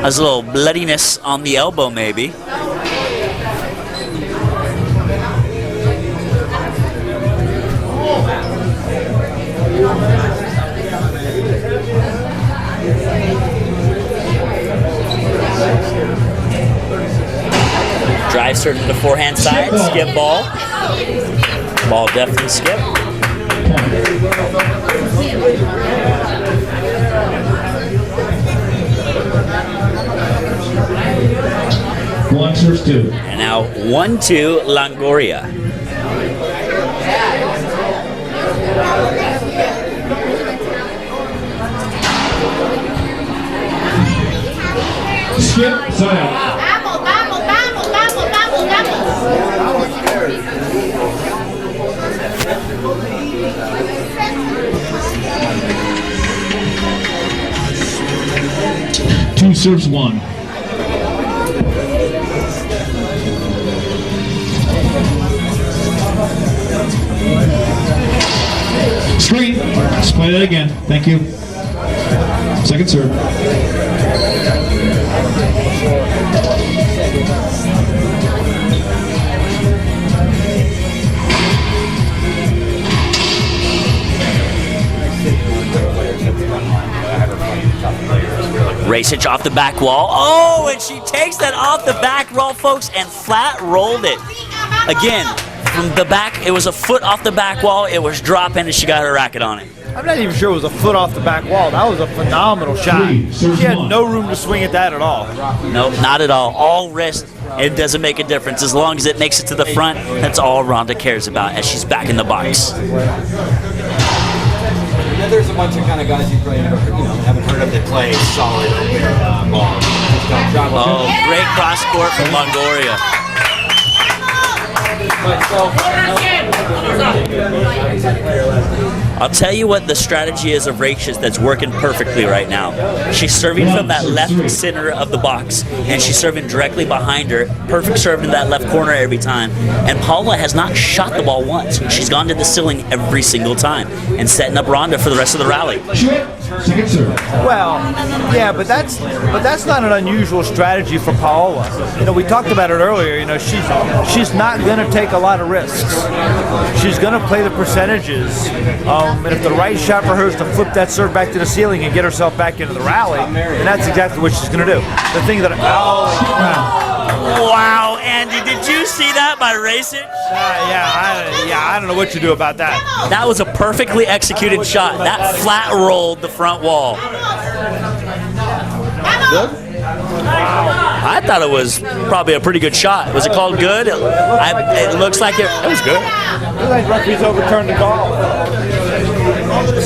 has a little bloodiness on the elbow, maybe. Drive serve to the forehand side, skip ball. Ball definitely skip. One serves 2. And now 1-2 Longoria. Skip, side out. Two serves 1. Screen. Let's play that again. Thank you. Second serve. Racquetball off the back wall. Oh, and she takes that off the back wall, folks, and flat rolled it. Again, from the back, it was a foot off the back wall. It was dropping, and she got her racket on it. I'm not even sure it was a foot off the back wall. That was a phenomenal shot. She had no room to swing at that at all. Nope, not at all. All wrist. It doesn't make a difference. As long as it makes it to the front, that's all Rhonda cares about as she's back in the box. And there's a bunch of kind of guys you probably never, haven't heard of that play solid ball. Oh, great cross court from Longoria. I'll tell you what the strategy is of Rachel's that's working perfectly right now. She's serving from that left center of the box, and she's serving directly behind her. Perfect serve in that left corner every time. And Paula has not shot the ball once. She's gone to the ceiling every single time and setting up Rhonda for the rest of the rally. Second serve. Well, yeah, but that's not an unusual strategy for Paola. You know, we talked about it earlier. You know, she's not going to take a lot of risks. She's going to play the percentages, and if the right shot for her is to flip that serve back to the ceiling and get herself back into the rally, then that's exactly what she's going to do. The thing that Wow, Andy, did you see that by Racing? I don't know what you do about that. That was a perfectly executed shot. That flat rolled the front wall. Good? I thought it was probably a pretty good shot. Was it called good? It looks like it was good. Looks like referee's overturned the call.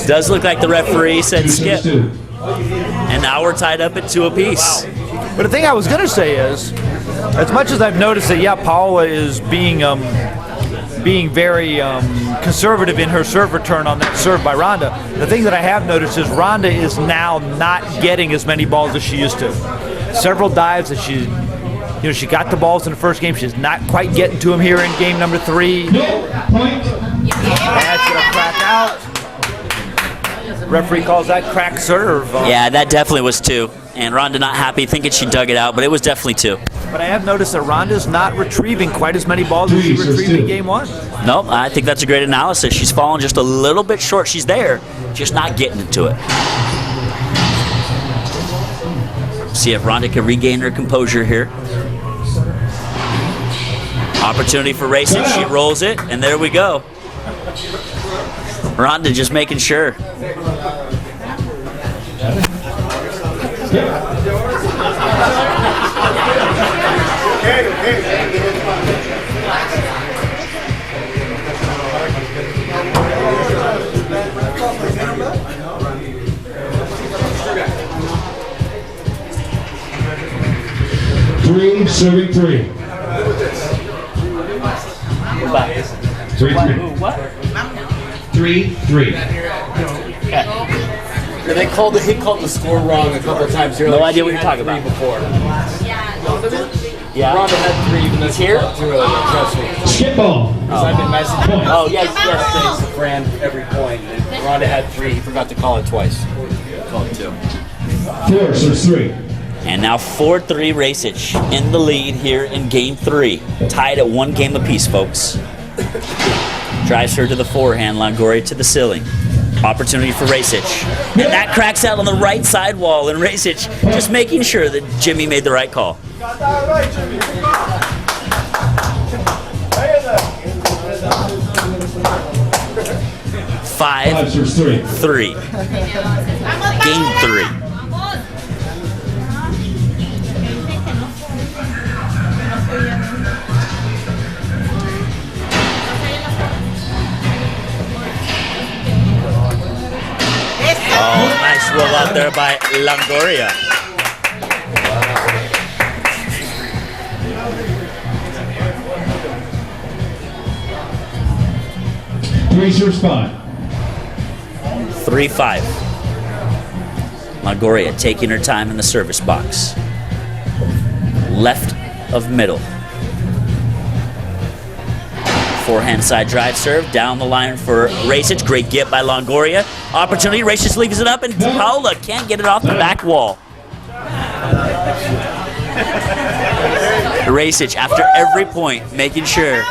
Does look like the referee said skip. And now we're tied up at 2 apiece. But the thing I was going to say is, as much as I've noticed that, yeah, Paola is being very conservative in her serve return on that serve by Rhonda, the thing that I have noticed is Rhonda is now not getting as many balls as she used to. Several dives that she got the balls in the first game. She's not quite getting to them here in game number 3. No point. That's going to crack out. Referee calls that crack serve. Yeah, that definitely was 2. And Rhonda not happy, thinking she dug it out, but it was definitely 2. But I have noticed that Rhonda's not retrieving quite as many balls as she retrieved in game 1. Nope, I think that's a great analysis. She's fallen just a little bit short. She's there, just not getting into it. See if Rhonda can regain her composure here. Opportunity for Racing. She rolls it, and there we go. Rhonda just making sure. Three, serving 3. 3-3. What? 3-3. He called the score wrong a couple of times here. No idea what you're talking about. Before. Yeah. Rhonda had 3 even though she Here? called 2 earlier. Trust me. Skip ball. Because I've been messaging him. Oh, yes. Thanks to Fran every point. And Rhonda had 3. He forgot to call it twice. Called it 2. 4 serves 3. And now 4-3 Racich in the lead here in game 3. Tied at 1 game apiece, folks. Drives her to the forehand, Longoria to the ceiling. Opportunity for Racich. And that cracks out on the right side wall, and Racich just making sure that Jimmy made the right call. Five, serves 3. 3. Game 3. Oh, nice roll out there by Longoria. Three serves 5. 3-5. Longoria taking her time in the service box. Left of middle. Forehand side drive serve down the line for Racich. Great get by Longoria. Opportunity. Racich leaves it up, and Paola can't get it off the back wall. Racich, after every point, making sure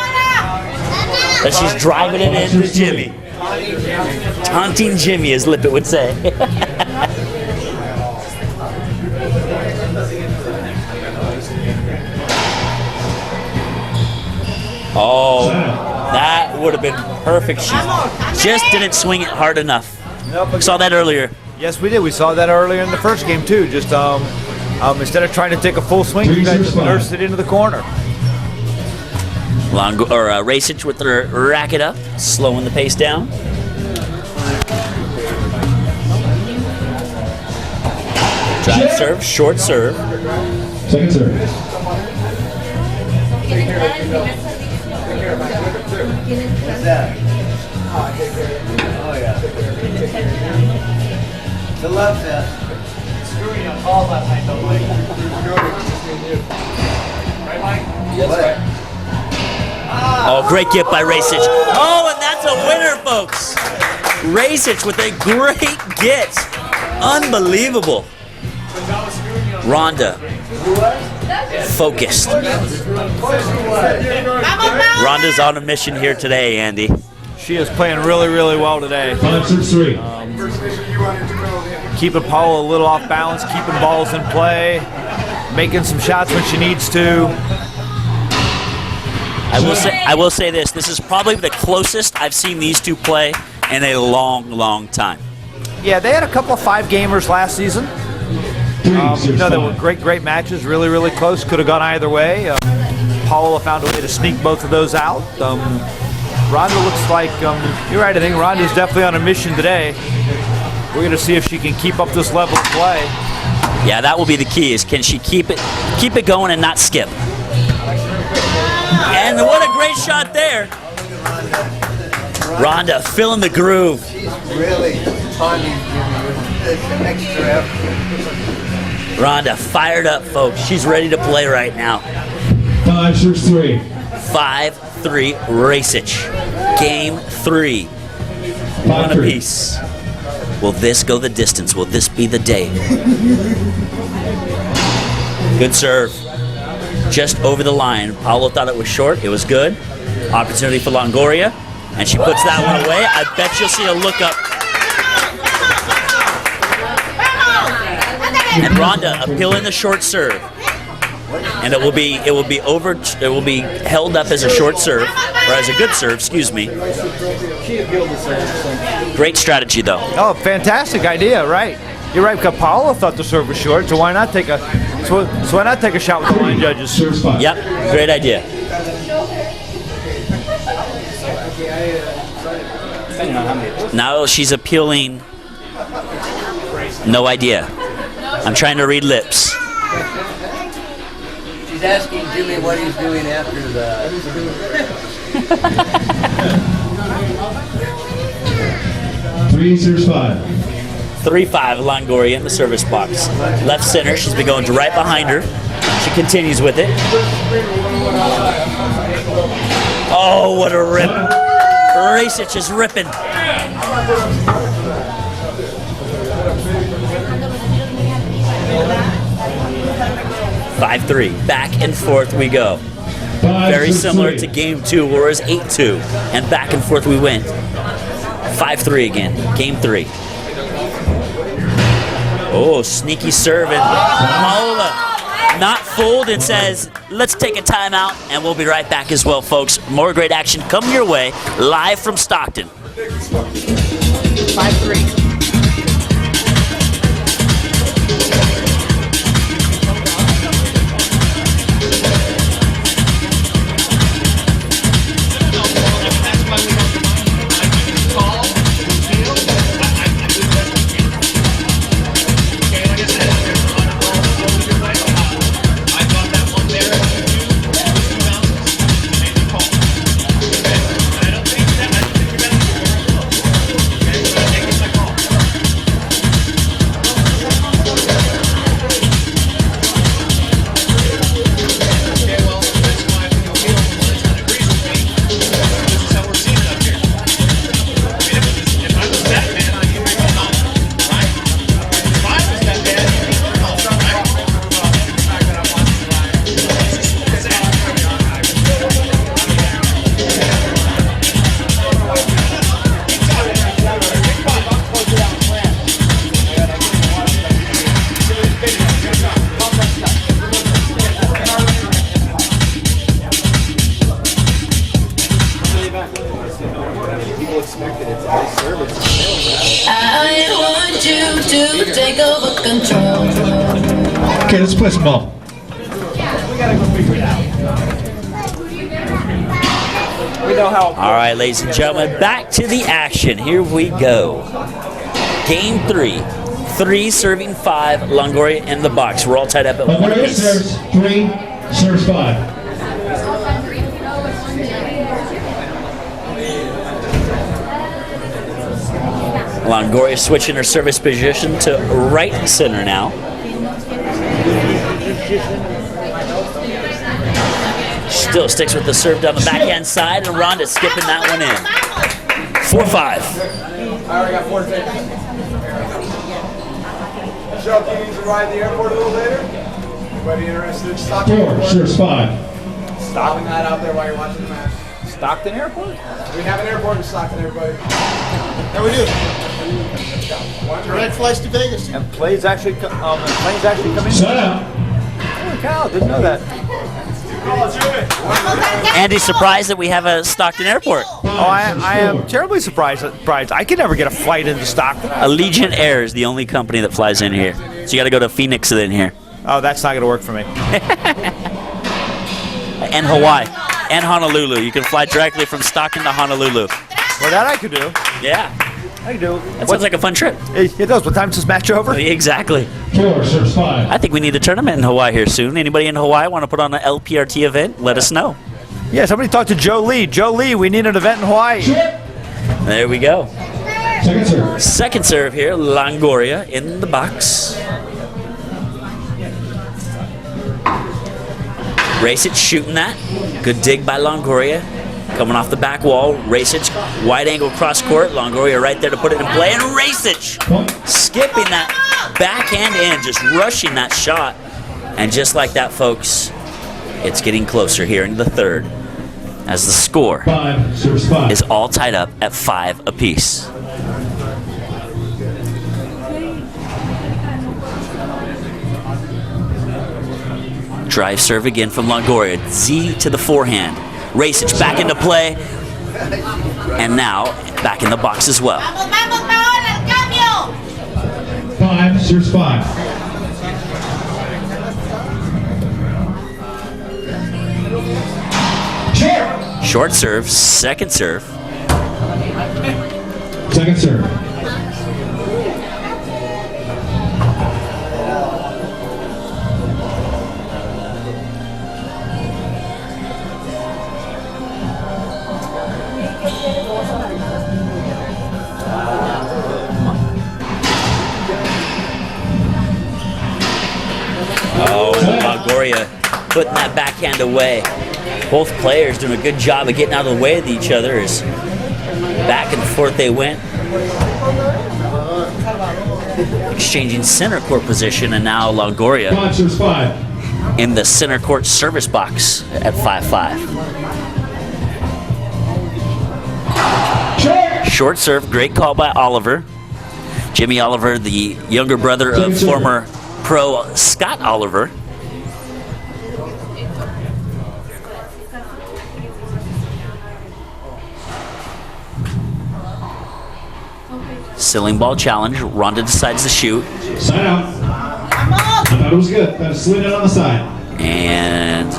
that she's driving it into Jimmy. Taunting Jimmy, as Lippett would say. Oh, that would have been perfect. She just didn't swing it hard enough. Nope. Saw that earlier. Yes, we did. We saw that earlier in the first game too. Just instead of trying to take a full swing, you guys just nursed it into the corner. Racich with their racket up, slowing the pace down. Drive serve, short serve. Second serve. The love fest. Screwing on Paul last night, though, Mike. Right, Mike? Yes, right. Oh, great gift by Racich. Oh, and that's a winner, folks. Racich with a great get. Unbelievable. Rhonda, focused. Rhonda's on a mission here today, Andy. She is playing really, really well today. 5-6-3. Keeping Paolo a little off balance, keeping balls in play, making some shots when she needs to. I will say this. This is probably the closest I've seen these two play in a long, long time. Yeah, they had a couple of 5-gamers last season. They were great matches, really, really close. Could have gone either way. Paolo found a way to sneak both of those out. Rhonda looks like, you're right, I think Rhonda's definitely on a mission today. We're going to see if she can keep up this level of play. Yeah, that will be the key, is can she keep it going and not skip. And what a great shot there. Rhonda filling the groove. Really finding Jimmy with extra effort. Rhonda fired up, folks. She's ready to play right now. 5-6-3. 5-3 Racich. Game 3. 1 5-3. apiece. Will this go the distance? Will this be the day? Good serve. Just over the line. Paolo thought it was short. It was good. Opportunity for Longoria. And she puts that one away. I bet you'll see a look up. And Rhonda appealing the short serve. And it will be held up as a short serve, or as a good serve, excuse me. Great strategy though. Oh, fantastic idea, right. You're right, because Paolo thought the serve was short, so why not take a shot with the line judges? Yep, great idea. Now she's appealing. No idea. I'm trying to read lips. She's asking Jimmy what he's doing after the... 3-5. 3-5 Longoria in the service box. Left center, she's been going to right behind her. She continues with it. Oh, what a rip. Racich is ripping. 5-3. Back and forth we go. Very similar to game 2 where it was 8-2. And back and forth we went. 5-3 again. Game 3. Oh, sneaky serve. And Paola not fooled and says, let's take a timeout, and we'll be right back as well, folks. More great action coming your way, live from Stockton. 5-3. Okay, let's play some ball. All right, ladies and gentlemen, back to the action. Here we go. Game 3. 3 serving 5. Longoria in the box. We're all tied up at 1 Longoria apiece. serves 3, serves 5. Longoria switching her service position to right center now. Still sticks with the serve down the backhand side, and Rhonda skipping that one in. 4-5. I already got 4 tickets. Michelle, can you need to ride the airport a little later? Anybody interested in Stockton? 4, sure, 5. Stopping that out there while you're watching the match. Stockton Airport? We have an airport in Stockton, everybody. Yeah, we do. Direct flights to Vegas. And planes actually come in? Set out. Holy cow, didn't know that. Andy's surprised that we have a Stockton Airport. Oh, I am terribly surprised. I could never get a flight into Stockton. Allegiant Air is the only company that flies in here. So you got to go to Phoenix then here. Oh, that's not going to work for me. And Hawaii. And Honolulu. You can fly directly from Stockton to Honolulu. Well, that I could do. Yeah. I could do. That sounds like a fun trip. It does. What time's this match over? Exactly. 4, sure, 5. I think we need a tournament in Hawaii here soon. Anybody in Hawaii want to put on an LPRT event? Let us know. Yeah, somebody talk to Joe Lee. Joe Lee, we need an event in Hawaii. There we go. Second serve. Second serve here. Longoria in the box. Racich shooting that. Good dig by Longoria. Coming off the back wall. Racich, wide angle cross court. Longoria right there to put it in play. And Racich skipping that backhand in, just rushing that shot. And just like that, folks, it's getting closer here into the third as the score 5, serves 5. is all tied up at 5 apiece. Drive serve again from Longoria. Z to the forehand. Racich back into play. And now back in the box as well. 5, serves 5. Short serve, second serve. Second serve. Oh, Longoria putting that backhand away. Both players doing a good job of getting out of the way of each other as back and forth they went. Exchanging center court position, and now Longoria 5, serves 5. in the center court service box at 5-5. Short serve, great call by Oliver. Jimmy Oliver, the younger brother of former pro Scott Oliver. Ceiling ball challenge. Rhonda decides to shoot. Side out. I thought it was good. That slid it on the side. And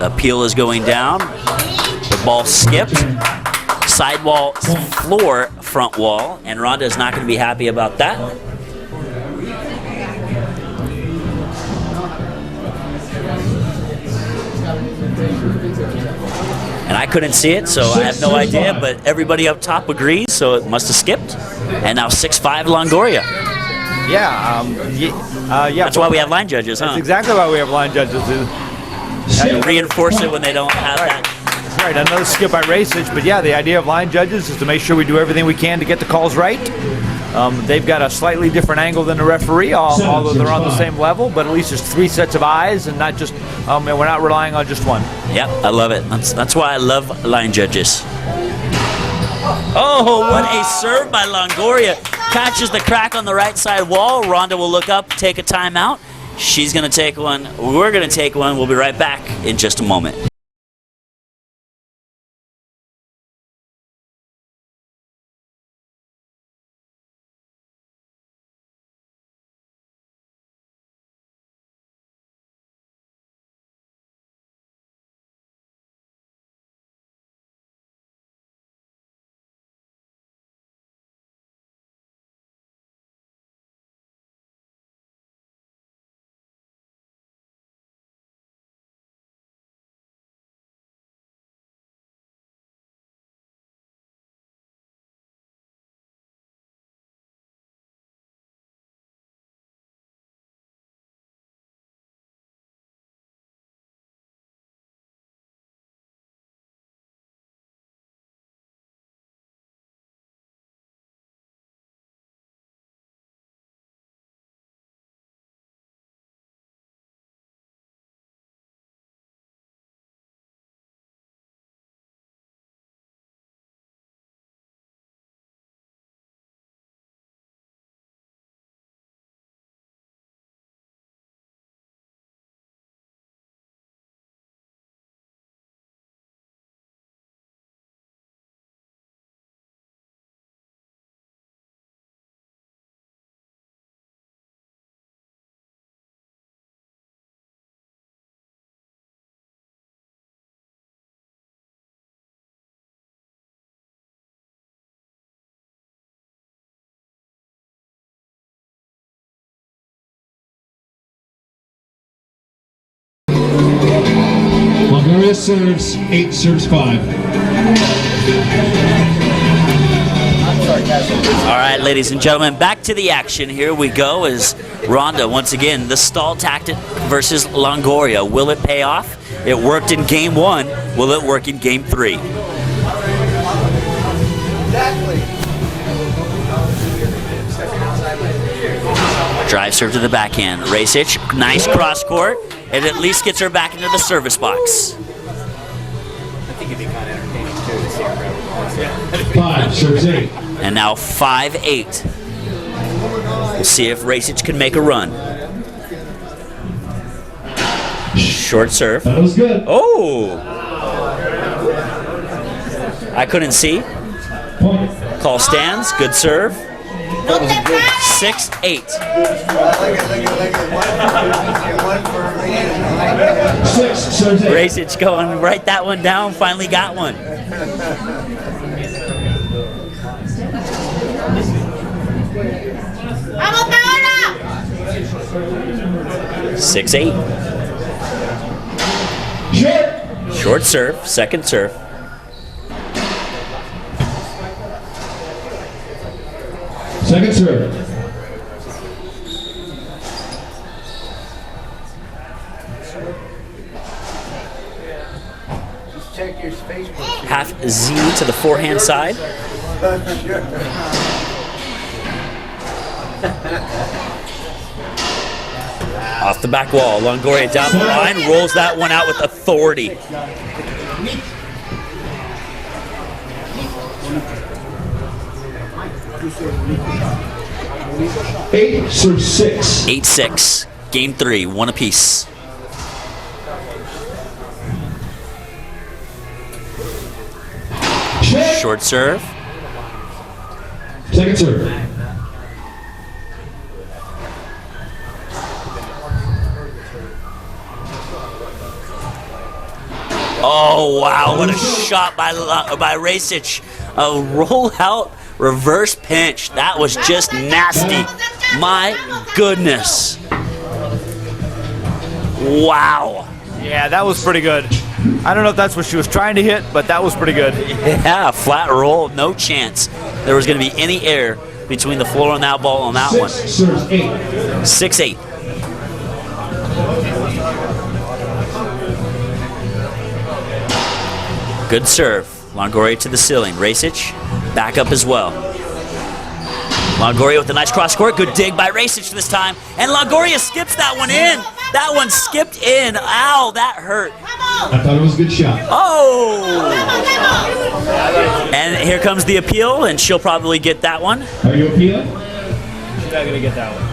appeal is going down. The ball skipped. Sidewall, floor, front wall. And Rhonda is not going to be happy about that. And I couldn't see it, so I have no idea, but everybody up top agrees, so it must have skipped. And now 6-5 Longoria. Yeah, yeah. That's why we have line judges, huh? That's exactly why we have line judges. To reinforce it when they don't have that. Right, another skip by Racich, but yeah, the idea of line judges is to make sure we do everything we can to get the calls right. They've got a slightly different angle than the referee, although they're on the same level, but at least there's 3 sets of eyes and not just, and we're not relying on just one. Yep, I love it. That's why I love line judges. Oh, what a serve by Longoria. Catches the crack on the right side wall. Rhonda will look up, take a timeout. She's going to take one. We're going to take one. We'll be right back in just a moment. serves 8 serves 5. All right, ladies and gentlemen, back to the action. Here we go as Rhonda, once again, the stall tactic versus Longoria. Will it pay off? It worked in game 1. Will it work in game 3? Drive serve to the backhand. Racich, nice cross court. It at least gets her back into the service box. I think it'd be kind of entertaining too to see her. 5 serves 8. And now 5-8. We'll see if Racich can make a run. Short serve. That was good. Oh! I couldn't see. Point. Call stands. Good serve. 6-8. 6 serves 8. Racich going write that one down. Finally got one. ¡Vamos, Paola! 6-8. Short. Short serve. Second serve. Second serve. Just check your Facebook. Half Z to the forehand side. Off the back wall. Longoria down the line. Rolls that one out with authority. Eight serves 6. 8-6. Game 3. One apiece. Short serve. Second serve. Oh, wow. What a shot by Racich. A roll-out reverse pinch. That was just nasty. My goodness. Wow. Yeah, that was pretty good. I don't know if that's what she was trying to hit, but that was pretty good. Yeah, flat roll. No chance there was going to be any air between the floor and that ball on that 6 one. serves 8. 6-8. Good serve. Longoria to the ceiling. Racich back up as well. Longoria with a nice cross court. Good dig by Racich this time. And Longoria skips that one in. That one skipped in. Ow, that hurt. I thought it was a good shot. Oh! And here comes the appeal, and she'll probably get that one. Are you appealing? She's not going to get that one.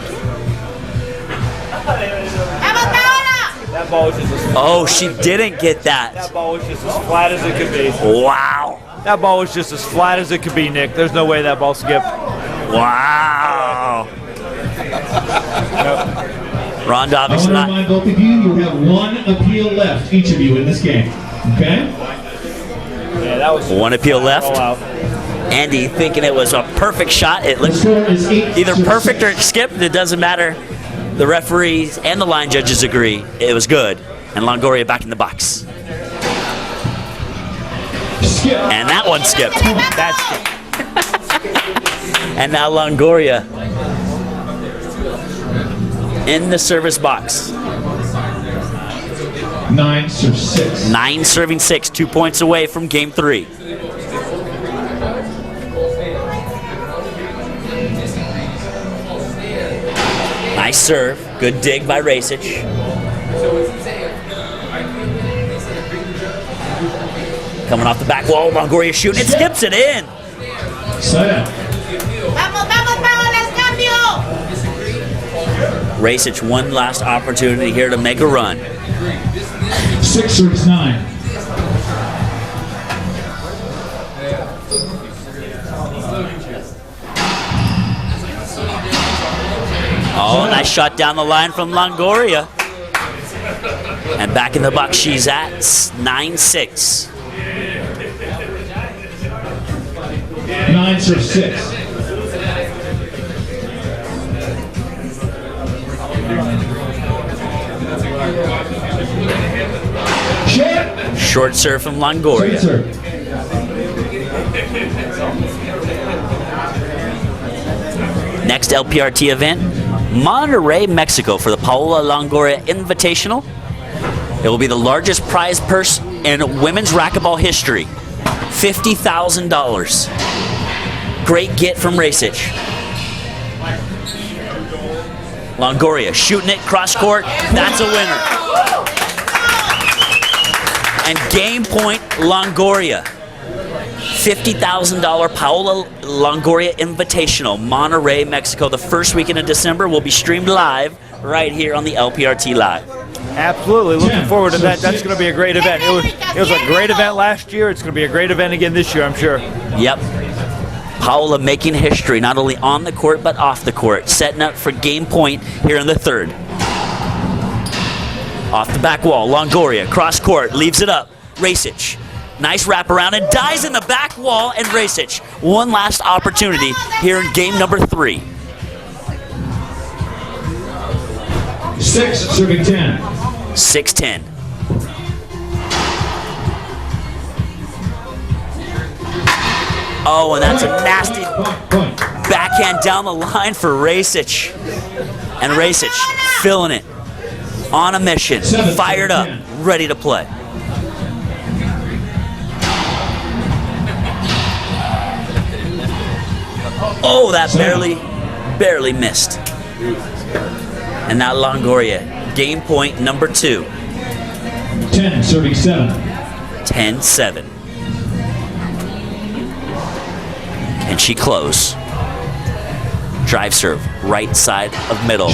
¡Vamos, Paola! That ball was just as, Oh, she didn't get that. that ball was just as flat as it could be. Wow. That ball was just as flat as it could be, Nick. There's no way that ball skipped. Wow. Ron I Dobbins want to not. remind both of you, you have one appeal left, each of you, in this game. Okay? Yeah, that was One appeal left. all out. Andy thinking it was a perfect shot. It The looked score is 8 either serves perfect or 6. it skipped. It doesn't matter. The referees and the line judges agree it was good. And Longoria back in the box. Skip. And that one skipped. That's And now Longoria in the service box. 9 serves 6. 9 serving 6, 2 points away from game 3. Nice serve. Good dig by Racich. Coming off the back wall, Longoria shooting. It skips it in. Set. ¡Vamos, vamos, Paola, el cambio! Racich, one last opportunity here to make a run. 6 serves 9. Oh, nice shot down the line from Longoria. And back in the box she's at 9-6. 9 serves 6. Short. Short serve from Longoria. Second serve. Next LPRT event, Monterrey, Mexico for the Paolo Longoria Invitational. It will be the largest prize purse in women's racquetball history, $50,000. Great get from Racich. Longoria shooting it cross court. That's a winner. And game point Longoria. $50,000 Paolo Longoria Invitational, Monterrey, Mexico. The first weekend of December will be streamed live right here on the LPRT Live. Absolutely. Looking forward to that. That's going to be a great event. It was a great event last year. It's going to be a great event again this year, I'm sure. Yep. Paola making history, not only on the court, but off the court. Setting up for game point here in the third. Off the back wall, Longoria, cross court, leaves it up. Racich, nice wraparound, and dies in the back wall, and Racich. One last opportunity here in game number 3. 6 serving 10. 6-10. Oh, and that's a nasty Point. backhand down the line for Racich. And Racich filling it. On a mission, fired up, ready to play. Oh, that barely missed. And now Longoria, game point number 2. 10 serving 7. 10-7. And she close. Drive serve, right side of middle.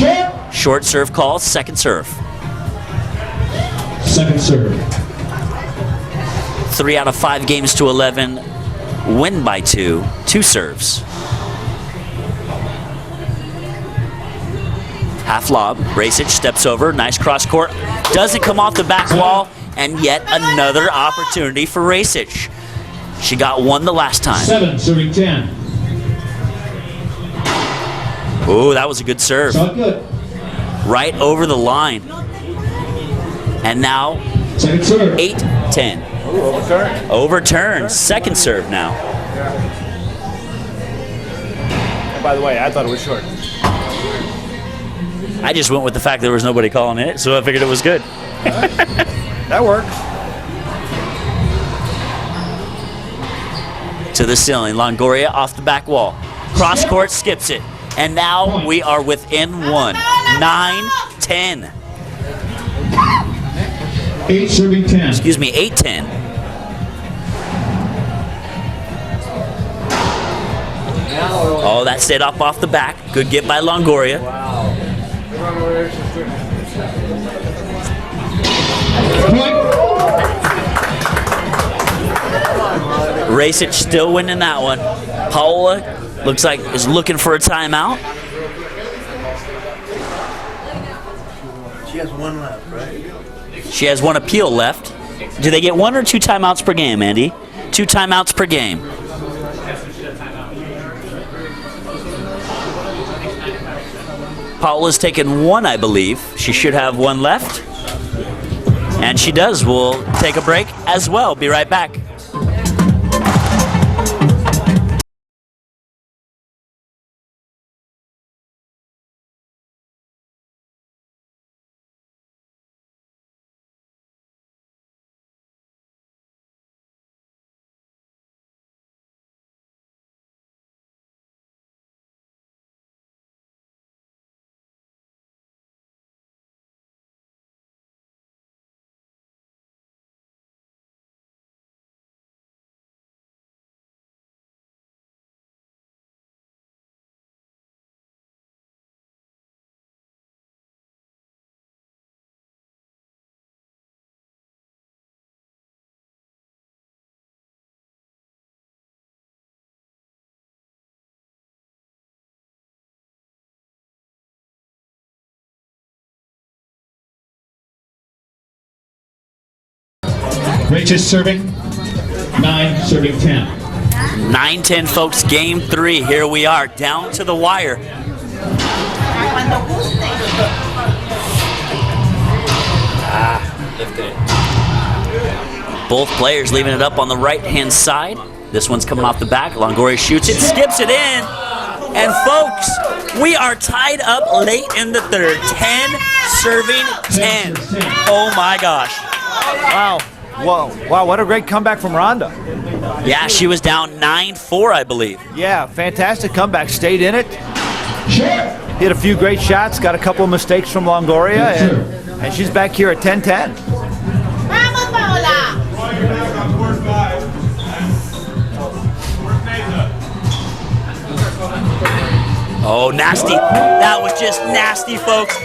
Short serve call, second serve. Second serve. 3 out of 5 games to 11. Win by 2. 2 serves. Half lob. Racich steps over. Nice cross court. Doesn't come off the back wall. And yet another opportunity for Racich. She got one the last time. 7 serving 10. Ooh, that was a good serve. Shot good. Right over the line. And now Second serve. 8-10. Overturn. Overturned. Second serve now. By the way, I thought it was short. I just went with the fact there was nobody calling it, so I figured it was good. That works. To the ceiling. Longoria off the back wall. Cross court skips it. And now we are within 1. 9-10. 8 serving 10. Excuse me, 8-10. Oh, that stayed up off the back. Good get by Longoria. Point. Racich still winning that one. Paola looks like is looking for a timeout. She has one left, right? She has one appeal left. Do they get 1 or 2 timeouts per game, Andy? 2 timeouts per game. Paola's taken 1, I believe. She should have 1 left. And she does. We'll take a break as well. Be right back. Racich serving 9 serving 10. 9-10, folks. Game 3. Here we are, down to the wire. Lifted it. Both players leaving it up on the right-hand side. This one's coming off the back. Longoria shoots it, skips it in. And folks, we are tied up late in the third. 10 serving 10. Oh my gosh. Wow. Whoa. Wow, what a great comeback from Rhonda. Yeah, she was down 9-4, I believe. Yeah, fantastic comeback. Stayed in it. Hit a few great shots, got a couple of mistakes from Longoria, and she's back here at 10-10. Vamos, Paola. Oh, nasty. That was just nasty, folks.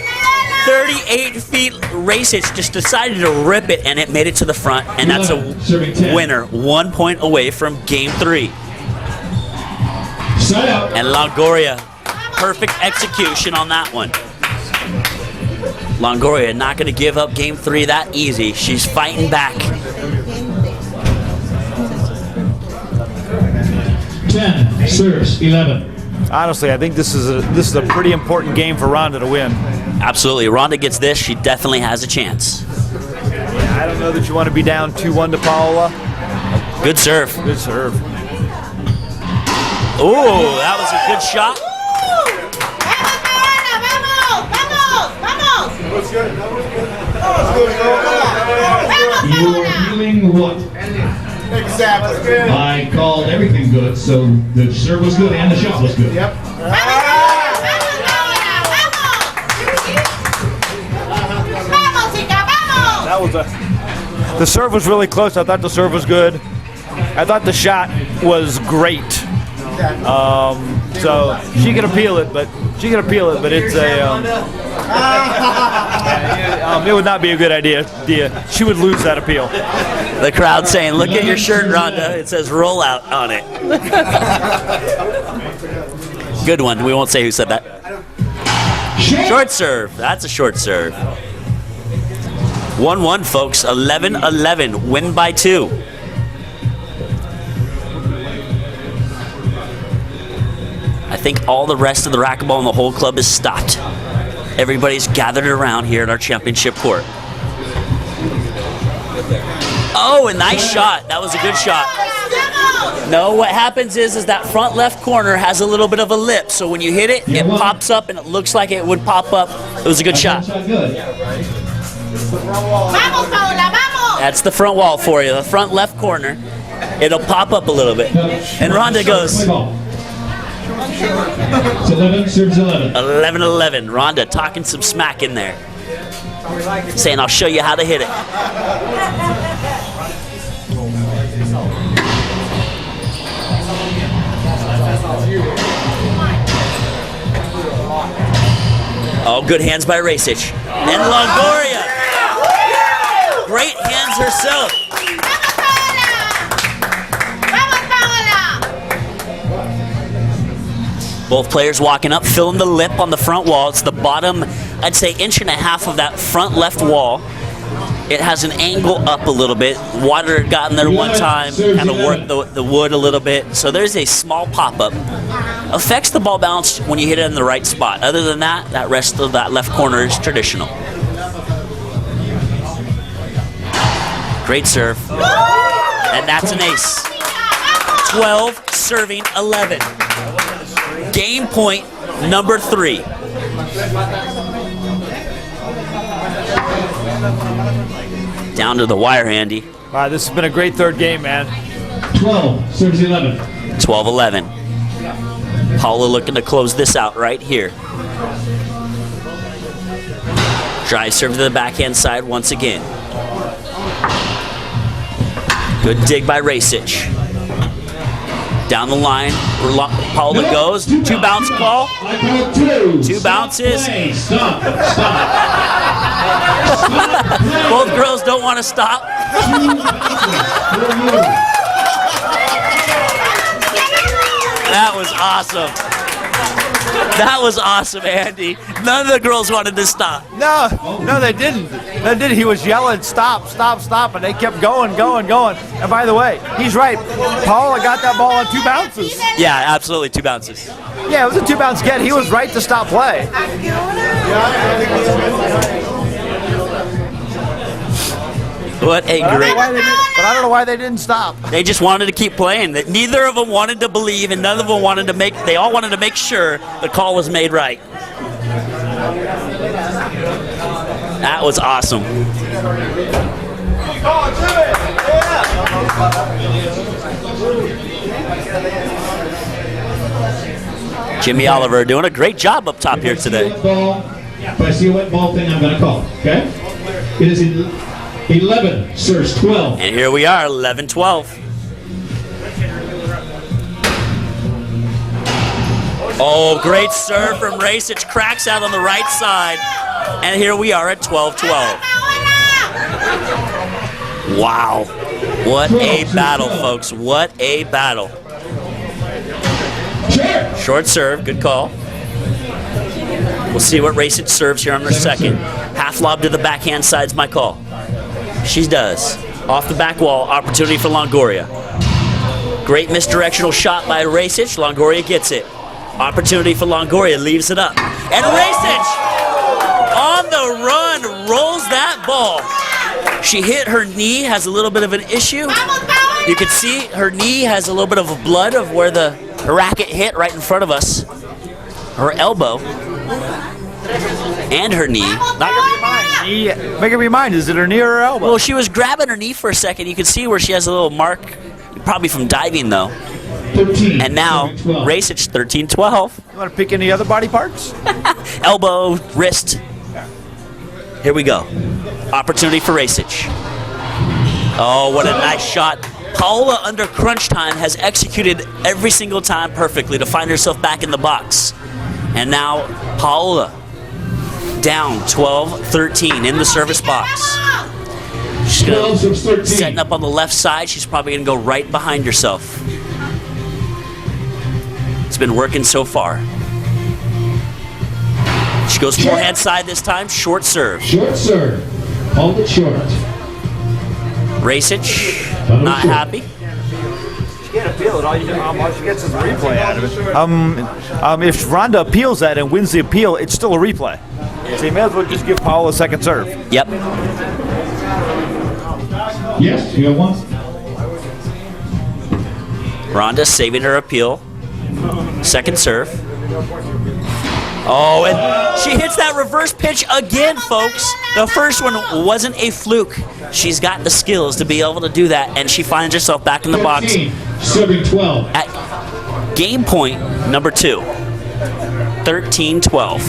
38 feet. Racich just decided to rip it, and it made it to the front, and that's a winner. 1 point away from game 3. And Longoria, perfect execution on that one. Longoria not going to give up game 3 that easy. She's fighting back. 10 serves 11. Honestly, I think this is a pretty important game for Rhonda to win. Absolutely. Rhonda gets this, she definitely has a chance. Yeah, I don't know that you want to be down 2-1 to Paola. Good serve. Good serve. Oh, that was a good shot. You are feeling what? Exactly. I called everything good, so the serve was good and the shot was good. Yep. That was the serve was really close. I thought the serve was good. I thought the shot was great. So she can appeal it, but it's it would not be a good idea. She would lose that appeal. The crowd saying, "Look at your shirt, Rhonda. It says rollout on it." Good one. We won't say who said that. Short serve. That's a short serve. 1-1, folks. 11-11. Win by 2. I think all the rest of the racquetball in the whole club is stopped. Everybody's gathered around here at our championship court. Oh, a nice shot. That was a good shot. No, what happens is that front left corner has a little bit of a lip, so when you hit it, it pops up and it looks like it would pop up. It was a good shot. That's the front wall for you, the front left corner. It'll pop up a little bit. And Rhonda goes. It's 11 serves 11. 11-11. Rhonda talking some smack in there. Saying, I'll show you how to hit it. Oh, good hands by Racich. And Longoria. Great hands herself. Both players walking up, filling the lip on the front wall. It's the bottom, I'd say, 1.5 inches of that front left wall. It has an angle up a little bit. Water had gotten there one time, kind of worked the wood a little bit. So there's a small pop-up. Affects the ball bounce when you hit it in the right spot. Other than that, that rest of that left corner is traditional. Great serve. And that's an ace. 12 serving 11. Game point number 3. Down to the wire, Andy. Wow, this has been a great third game, man. 12 serves 11. 12-11. Paula looking to close this out right here. Drive serve to the backhand side once again. Good dig by Racich. Down the line, Paula goes. 2 bounce call. 2 bounces. Stop. Both girls don't want to stop. That was awesome. That was awesome, Andy. None of the girls wanted to stop. No, they didn't. They didn't. He was yelling, stop, stop, stop, and they kept going. And by the way, he's right. Paula got that ball on 2 bounces. Yeah, absolutely, 2 bounces. Yeah, it was a 2-bounce get. He was right to stop play. What a great. But I don't know why they didn't stop. They just wanted to keep playing. That neither of them wanted to believe, and none of them wanted to make. They all wanted to make sure the call was made right. That was awesome. Jimmy Oliver doing a great job up top here today. If I see a wet ball thing, I'm going to call. Okay? It is 11, serves 12. And here we are, 11-12. Oh, great serve from Racich. Cracks out on the right side. And here we are at 12-12. Wow. What a battle, folks. What a battle. Short serve, good call. We'll see what Racich serves here on her second. Half lob to the backhand side's my call. She does. Off the back wall, opportunity for Longoria. Great misdirectional shot by Racich. Longoria gets it. Opportunity for Longoria, leaves it up. And Racich, on the run, rolls that ball. She hit her knee, has a little bit of an issue. You can see her knee has a little bit of blood of where the racket hit right in front of us. Her elbow and her knee. Not gonna be mine. Make up your mind. Is it her knee or her elbow? Well, she was grabbing her knee for a second. You can see where she has a little mark, probably from diving though. 13. And now Racich 13-12. You want to pick any other body parts? Elbow, wrist. Here we go. Opportunity for Racich. Oh, what a nice shot. Paola, under crunch time, has executed every single time perfectly to find herself back in the box. And now Paola down 12-13 in the service box. She's setting up on the left side. She's probably going to go right behind herself. It's been working so far. She goes forehand side this time, short serve. Short serve. Hold it short. Racich, not happy. She can't appeal it. All she gets is a replay out of it. If Rhonda appeals that and wins the appeal, it's still a replay. So you may as well just give Paolo a second serve. Yep. Yes, you got one. Rhonda saving her appeal. Second serve. Oh, and she hits that reverse pitch again, folks. The first one wasn't a fluke. She's got the skills to be able to do that, and she finds herself back in the box. Serving 12. At game point number 2. 13-12.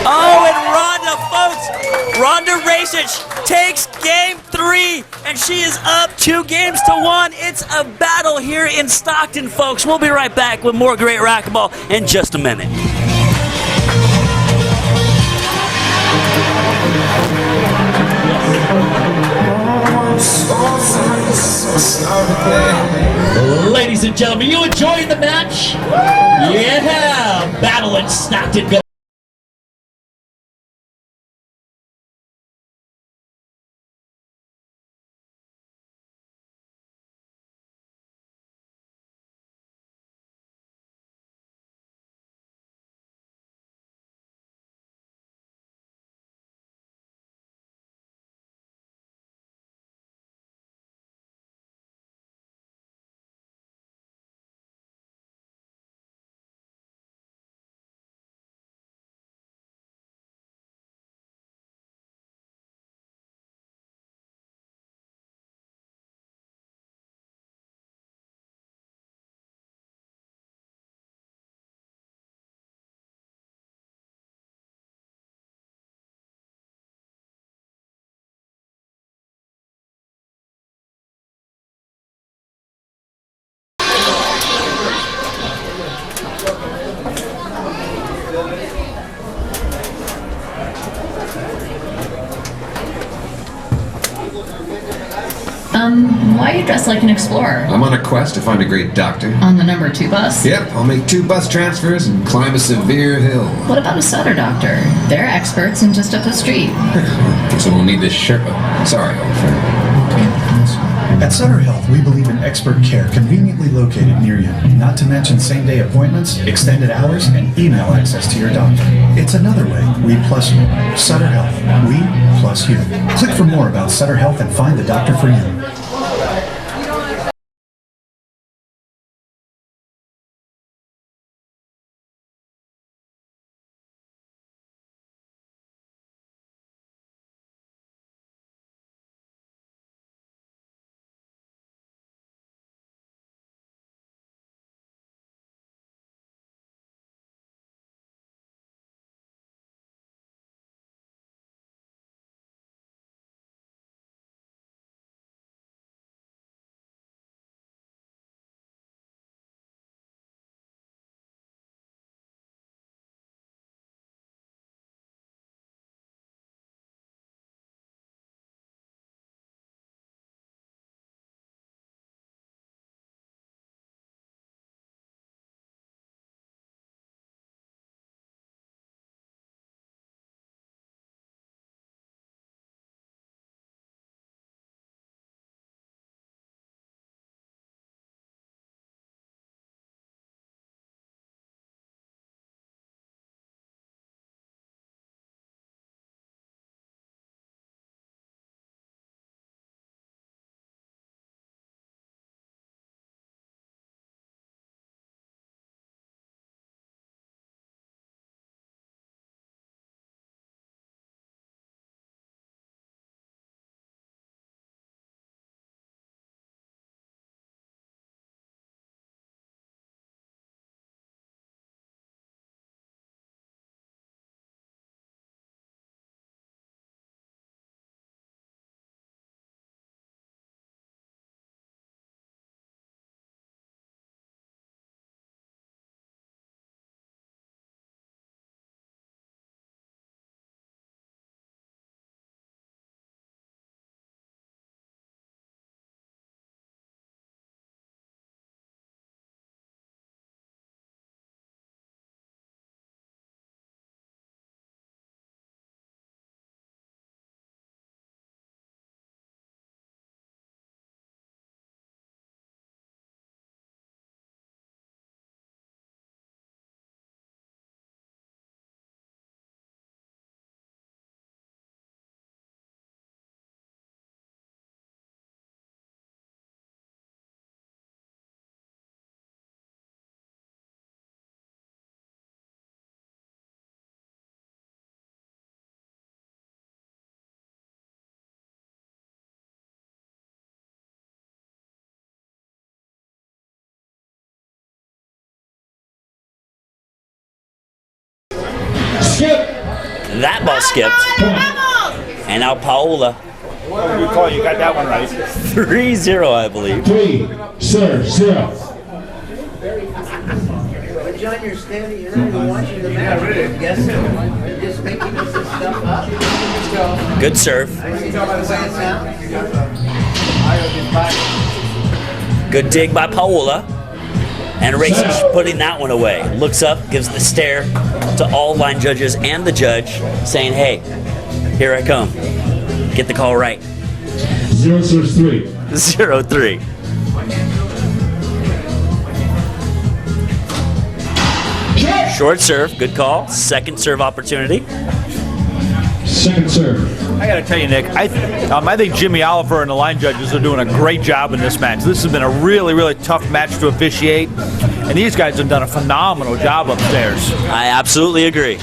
Oh, and Rhonda, folks, Rhonda Racich takes game 3, and she is up 2-1. It's a battle here in Stockton, folks. We'll be right back with more great racquetball in just a minute. Ladies and gentlemen, you enjoying the match? Yeah! Battle in Stockton. Why are you dressed like an explorer? I'm on a quest to find a great doctor. On the number 2 bus? Yep, I'll make 2 bus transfers and climb a severe hill. What about a Sutter doctor? They're experts and just up the street. Guess I won't need this Sherpa. Sorry, old friend. At Sutter Health, we believe in expert care conveniently located near you, not to mention same-day appointments, extended hours, and email access to your doctor. It's another way we plus you. Sutter Health, we plus you. Click for more about Sutter Health and find the doctor for you. That ball skipped. And now Paola. Good call. You got that one right. 3-0, I believe. 3, serve, 0. But John, you're standing, you're not even watching the match. You're guessing. You're just making this stuff up. Good serve. I see how it sounds. Good dig by Paola. And Racing putting that one away. Looks up, gives the stare to all line judges and the judge, saying, hey, here I come. Get the call right. 0 serves 3. 0-3. Short serve, good call. Second serve opportunity. Second serve. I got to tell you, Nick, I think Jimmy Oliver and the line judges are doing a great job in this match. This has been a really, really tough match to officiate, and these guys have done a phenomenal job upstairs. I absolutely agree.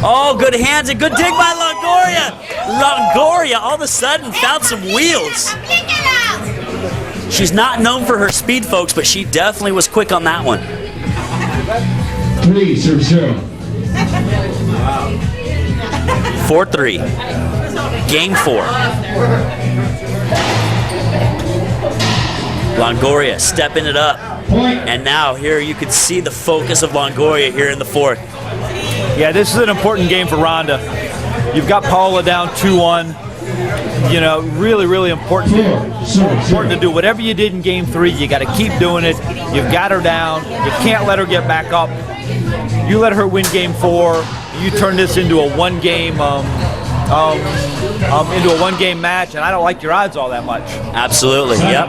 Oh, good hands and good dig by Longoria. Longoria all of a sudden found some wheels. She's not known for her speed, folks, but she definitely was quick on that one. 3 serves 0. 4-3. Game 4. Longoria stepping it up. And now here you can see the focus of Longoria here in the fourth. Yeah, this is an important game for Rhonda. You've got Paola down 2-1. You know, really, really important to do. Whatever you did in game 3, you got to keep doing it. You've got her down. You can't let her get back up. You let her win game 4. You turn this into a one-game into a one-game match, and I don't like your odds all that much. Absolutely, yep.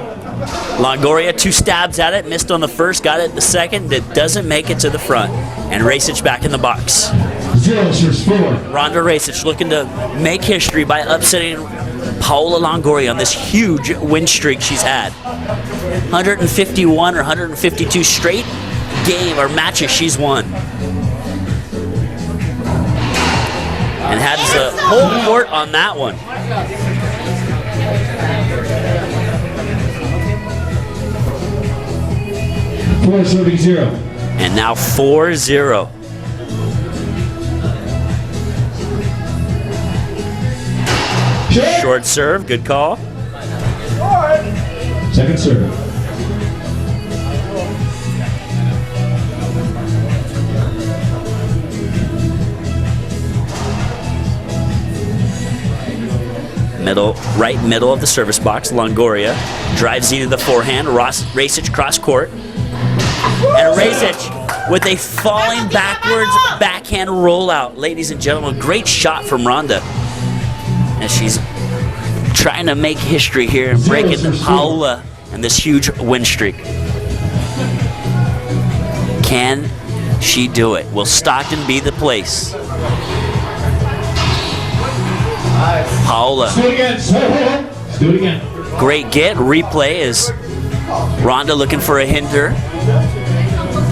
Longoria, 2 stabs at it, missed on the first, got it the second, that doesn't make it to the front. And Racich back in the box. 0 serves 4. Ronda Racich looking to make history by upsetting Paolo Longoria on this huge win streak she's had. 151 or 152 straight game or matches she's won. And had the whole court on that one. 4 serving 0. And now 4-0. Short serve, good call. Second serve. Right middle of the service box, Longoria drives into the forehand, Racich cross court. And Racich with a falling backwards backhand rollout. Ladies and gentlemen, great shot from Ronda. As she's trying to make history here and breaking Paola and this huge win streak. Can she do it? Will Stockton be the place? Paola. Do it again. Let's do it again. Great get. Replay is Ronda looking for a hinder.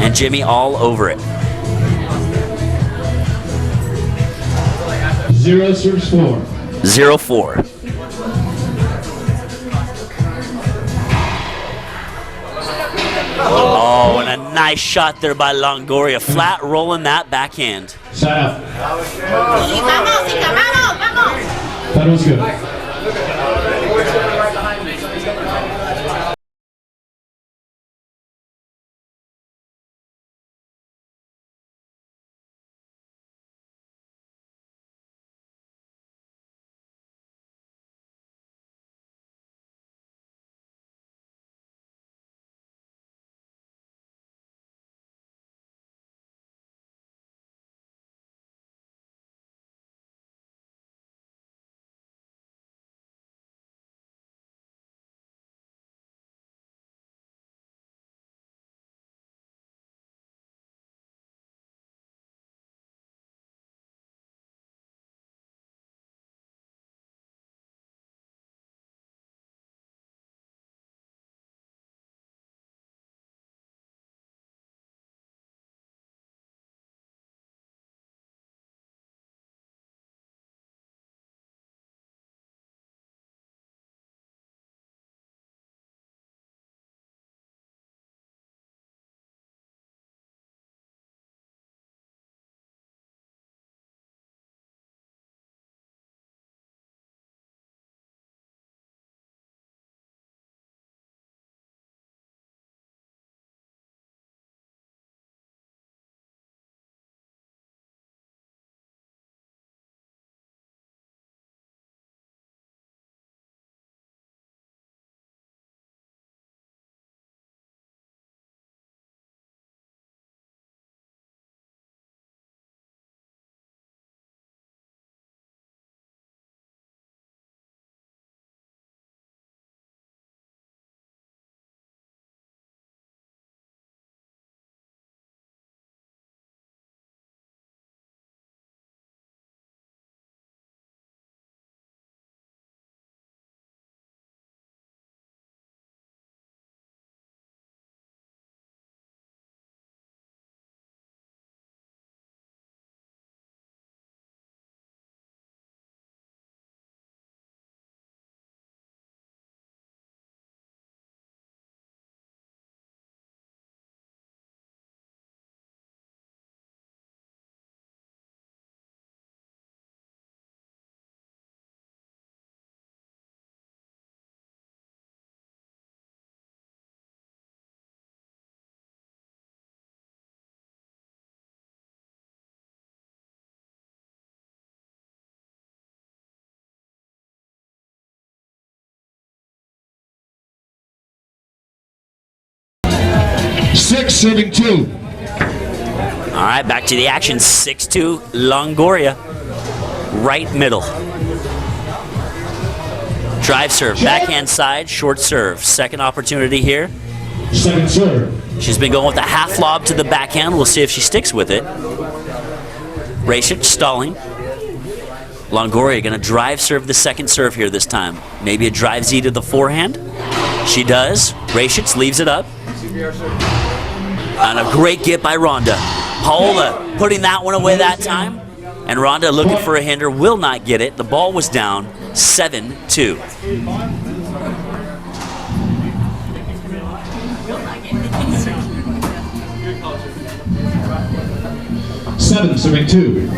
And Jimmy all over it. 0 serves 4. 0-4. Oh, and a nice shot there by Longoria. Flat rolling that backhand. Side out. Y vamos, hija, vamos, vamos. That was good. Six serving 2. All right, back to the action. 6-2, Longoria. Right middle. Drive serve, backhand side, short serve. Second opportunity here. Second serve. She's been going with a half lob to the backhand. We'll see if she sticks with it. Racich stalling. Longoria going to drive serve the second serve here this time. Maybe a drive Z to the forehand. She does. Racich leaves it up. And a great get by Rhonda. Paola putting that one away that time. And Rhonda looking for a hinder, will not get it. The ball was down, 7-2. Seven, serving 2.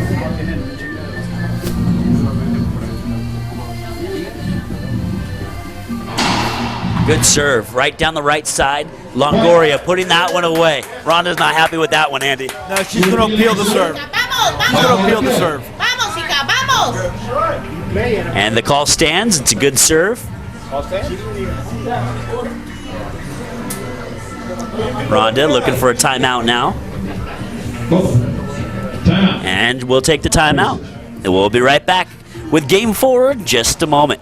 Good serve, right down the right side. Longoria putting that one away. Rhonda's not happy with that one, Andy. No, she's going to appeal the serve. She's going to appeal the serve. Vamos, hija, vamos. And the call stands. It's a good serve. Rhonda looking for a timeout now. Timeout. And we'll take the timeout. And we'll be right back with Game 4 in just a moment.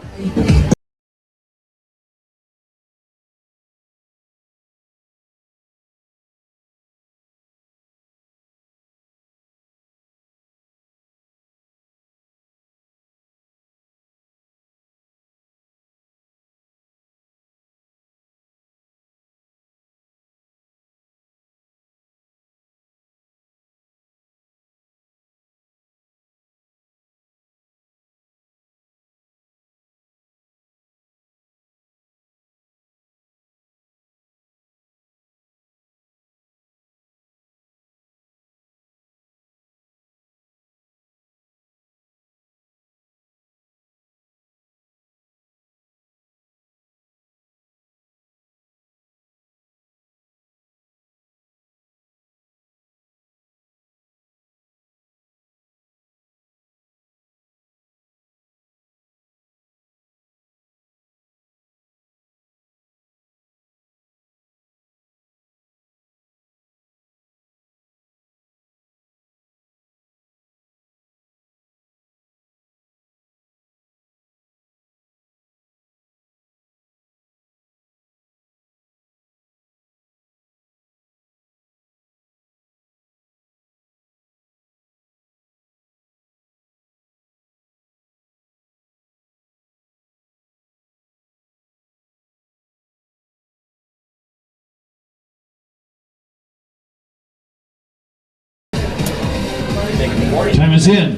Time is in.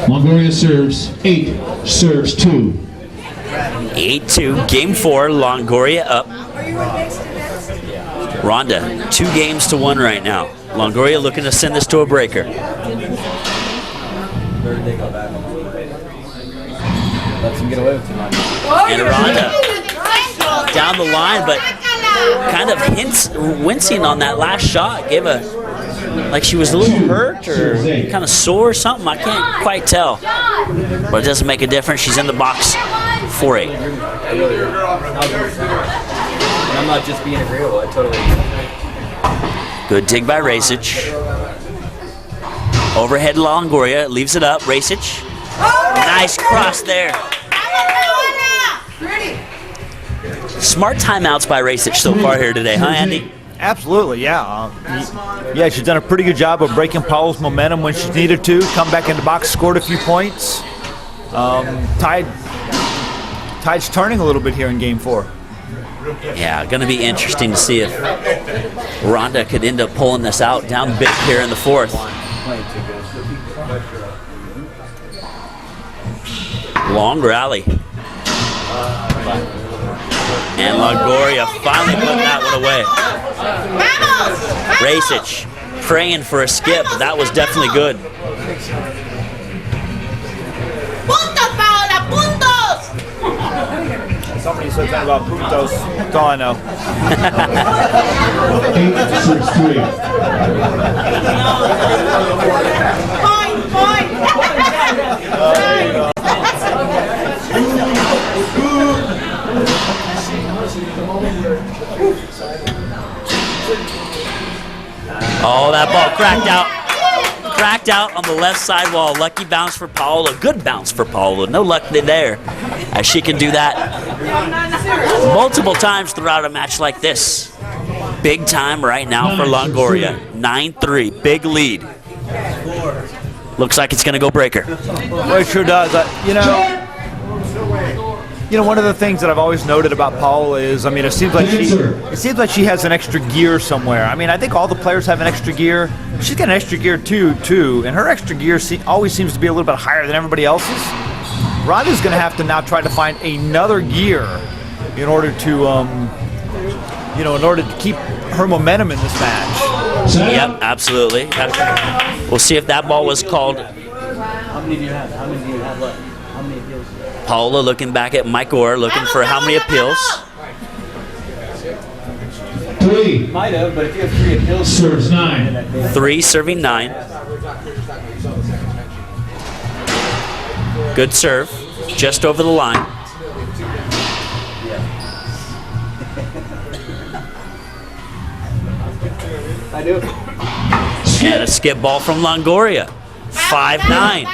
Longoria serves 8, serves 2. 8-2, Game 4, Longoria up. Rhonda, 2 games to 1 right now. Longoria looking to send this to a breaker. And Rhonda down the line, but kind of wincing on that last shot. Gave a, like she was a little hurt or kind of sore or something. I can't quite tell. But it doesn't make a difference. She's in the box 4-8. I'm not just being agreeable. I totally. Good dig by Racich. Overhead Longoria leaves it up. Racich. Nice cross there. Smart timeouts by Racich so far here today, huh, Andy? Absolutely, yeah. Yeah, she's done a pretty good job of breaking Paolo's momentum when she's needed to. Come back in the box, scored a few points. Tide's turning a little bit here in Game 4. Yeah, going to be interesting to see if Rhonda could end up pulling this out down big here in the 4th. Long rally. And Longoria finally putting that one away. Racich praying for a skip. That was definitely good. Puntos, Paola, puntos. Somebody said something about puntos. That's all I know. 8-6, 3. Oh, that ball cracked out. cracked out on the left side wall. Lucky bounce for Paolo. Good bounce for Paolo. No luck there, as she can do that multiple times throughout a match like this. Big time right now for Longoria. 9-3, big lead. Looks like it's going to go breaker. Well, it sure does. One of the things that I've always noted about Paula is, I mean, it seems like she has an extra gear somewhere. I mean, I think all the players have an extra gear. She's got an extra gear too, and her extra gear always seems to be a little bit higher than everybody else's. Rhonda's going to have to now try to find another gear in order to, in order to keep her momentum in this match. Yep, absolutely. We'll see if that ball was called. How many do you have? How many do you have left? How many appeals? Paula looking back at Mike Orr, looking for how many appeals. 3. Might have, but if you have 3 appeals, Serves 9. 3 serving 9. Good serve, just over the line. I do. And a skip ball from Longoria. 5-9.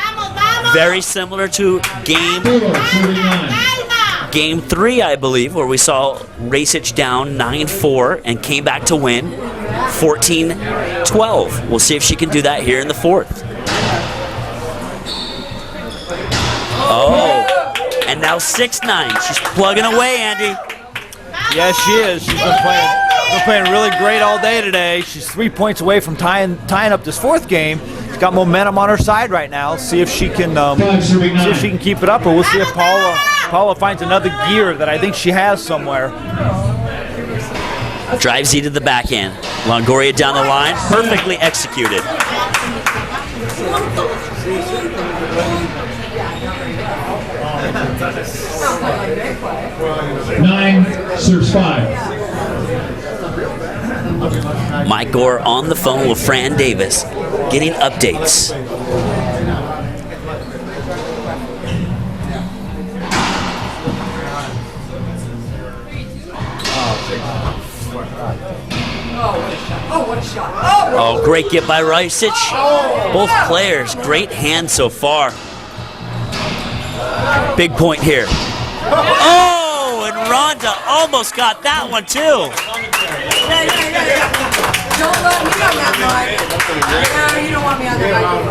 Very similar to game 3, I believe, where we saw Racich down 9-4 and came back to win 14-12. We'll see if she can do that here in the 4th. Oh, and now 6-9. She's plugging away, Andy. Yes, she is. She's been playing really great all day today. She's 3 points away from tying up this 4th game. She's got momentum on her side right now. See if she can keep it up, or we'll see if Paula finds another gear that I think she has somewhere. Drive Z to the backhand. Longoria down the line, perfectly executed. Nine serves 5. Mike Gore on the phone with Fran Davis, getting updates. Oh, great get by Rajsich. Both players, great hands so far. Big point here. Oh, and Rhonda almost got that one too. Don't let me on that line. No, you don't want me on that line.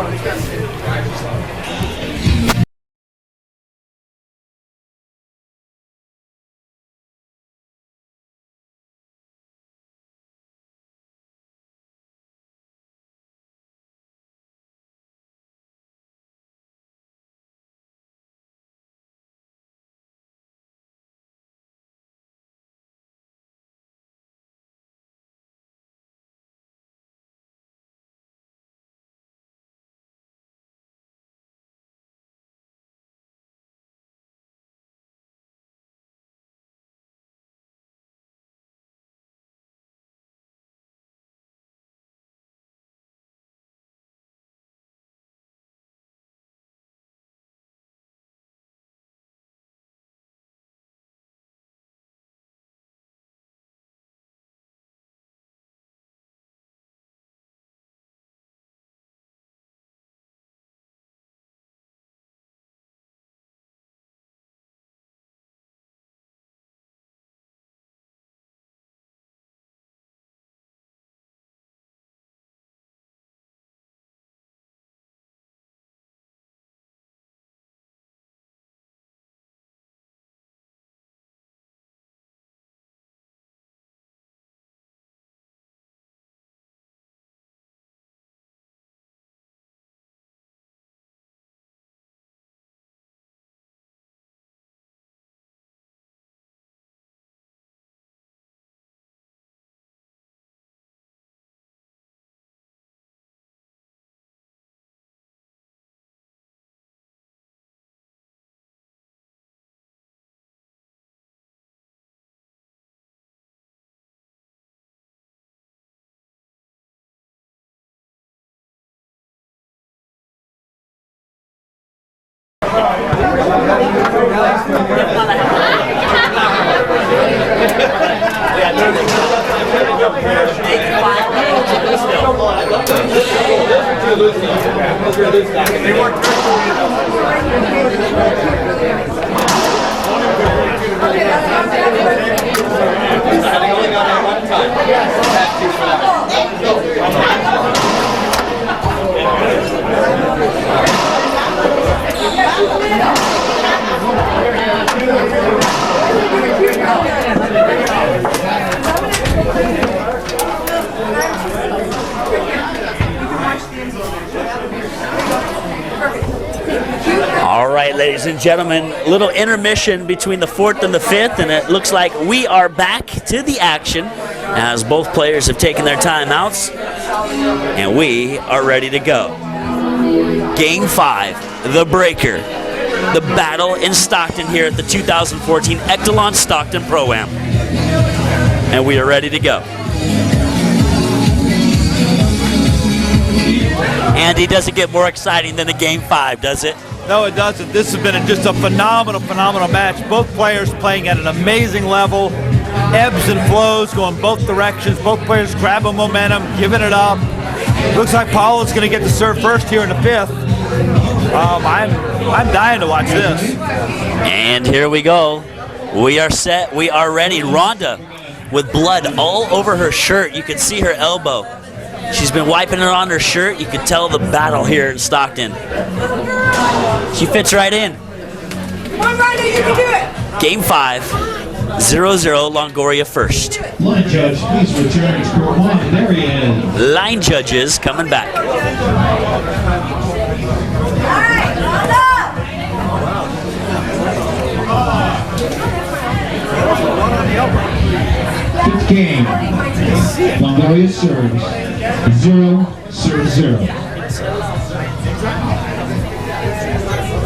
All right, ladies and gentlemen, little intermission between the 4th and the 5th, and it looks like we are back to the action as both players have taken their timeouts, and we are ready to go. Game 5, the breaker, the battle in Stockton here at the 2014 Ektelon Stockton Pro Am, and we are ready to go. Andy, doesn't get more exciting than a Game 5, does it? No, it doesn't. This has been just a phenomenal match. Both players playing at an amazing level. Ebbs and flows going both directions. Both players grabbing momentum, giving it up. Looks like Paolo's going to get to serve first here in the 5th. I'm dying to watch this. And here we go. We are set. We are ready. Rhonda with blood all over her shirt. You can see her elbow. She's been wiping it on her shirt. You can tell the battle here in Stockton. She fits right in. Come on, Rhonda, you can do it. Game 5, 0-0, Longoria first. Line judge, please return to score one. There he is. Line judges coming back. All right, Rhonda. Fifth game. Longoria serves. 0 serves 0.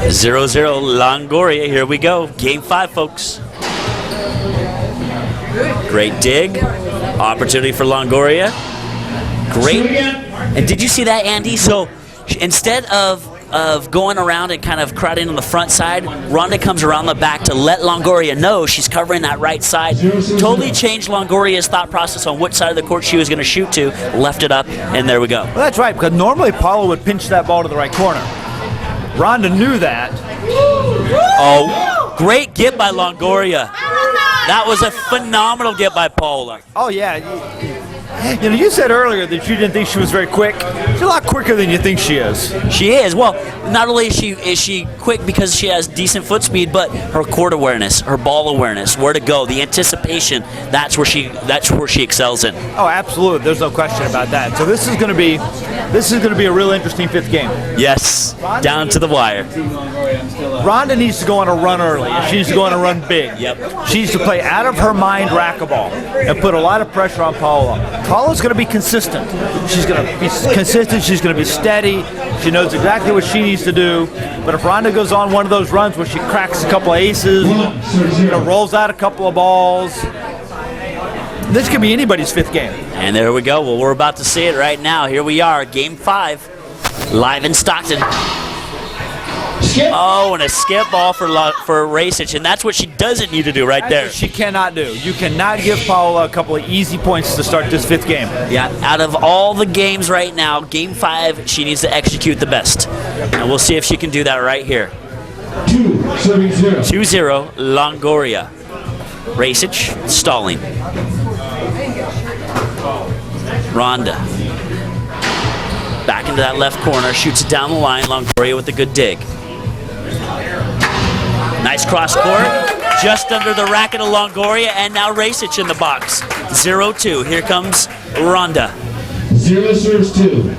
0-0, Longoria. Here we go. Game 5, folks. Great dig. Opportunity for Longoria. Great. And did you see that, Andy? So instead of going around and kind of crowding on the front side, Rhonda comes around the back to let Longoria know she's covering that right side. Totally changed Longoria's thought process on which side of the court she was going to shoot to, left it up, and there we go. Well, that's right, because normally Paolo would pinch that ball to the right corner. Rhonda knew that. Oh, great get by Longoria. That was a phenomenal get by Paolo. Oh, yeah. You know, you said earlier that you didn't think she was very quick. She's a lot quicker than you think she is. She is. Well, not only is she quick because she has decent foot speed, but her court awareness, her ball awareness, where to go, the anticipation, that's where she excels in. Oh, absolutely. There's no question about that. So this is going to be a real interesting 5th game. Yes, down to the wire. Rhonda needs to go on a run early. She needs to go on a run big. Yep. She needs to play out of her mind racquetball and put a lot of pressure on Paolo. Paolo's going to be consistent. She's going to be consistent. She's going to be steady. She knows exactly what she needs to do. But if Rhonda goes on one of those runs where she cracks a couple of aces, rolls out a couple of balls, this could be anybody's 5th game. And there we go. Well, we're about to see it right now. Here we are, Game 5, live in Stockton. Oh, and a skip ball for Racich, and that's what she doesn't need to do right there. She cannot do. You cannot give Paolo a couple of easy points to start this 5th game. Yeah, out of all the games right now, Game 5, she needs to execute the best. And we'll see if she can do that right here. 2-0. 2-0, Longoria. Racich stalling. Rhonda. Back into that left corner, shoots it down the line. Longoria with a good dig. Nice cross court, just under the racket of Longoria, and now Racich in the box. 0-2. Here comes Rhonda. 0 serves 2.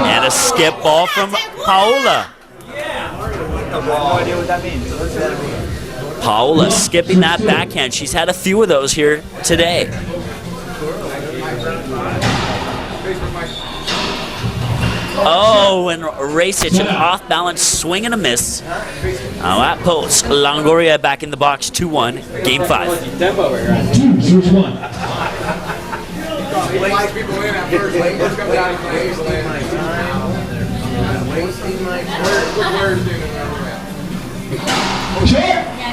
And a skip ball from Paola. No idea what that means. Paola skipping that backhand. She's had a few of those here today. Oh, and Racich, an off-balance swing and a miss. That post. Longoria back in the box, 2-1, Game 5. 2 serves 1.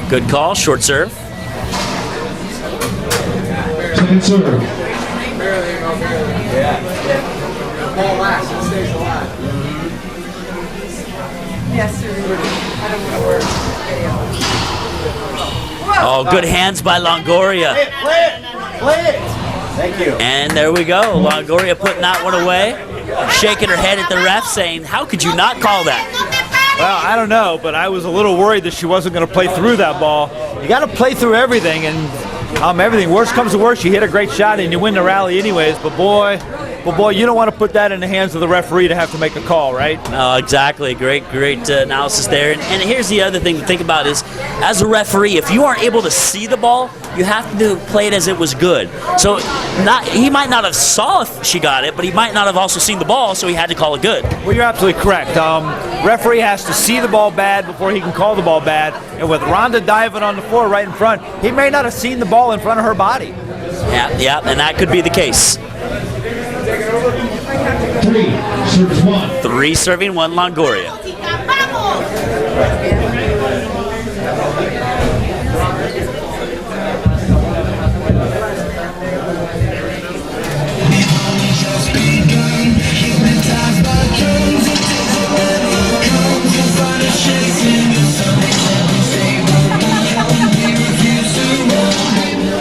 Good call, short serve. Second serve. Ball lasts, it stays alive. Yes, sir. I don't want to work. Oh, good hands by Longoria. Play it. Thank you. And there we go. Longoria putting that one away. Shaking her head at the ref saying, how could you not call that? Well, I don't know, but I was a little worried that she wasn't going to play through that ball. You got to play through everything, and everything. Worst comes to worst, you hit a great shot and you win the rally anyways. But boy, you don't want to put that in the hands of the referee to have to make a call, right? No, exactly. Great analysis there. And here's the other thing to think about is, as a referee, if you aren't able to see the ball, you have to play it as it was good. So he might not have saw if she got it, but he might not have also seen the ball, so he had to call it good. Well, you're absolutely correct. Referee has to see the ball bad before he can call the ball bad. And with Rhonda diving on the floor right in front, he may not have seen the ball in front of her body. Yeah, and that could be the case. 3 serves 1. 3 serving 1, Longoria.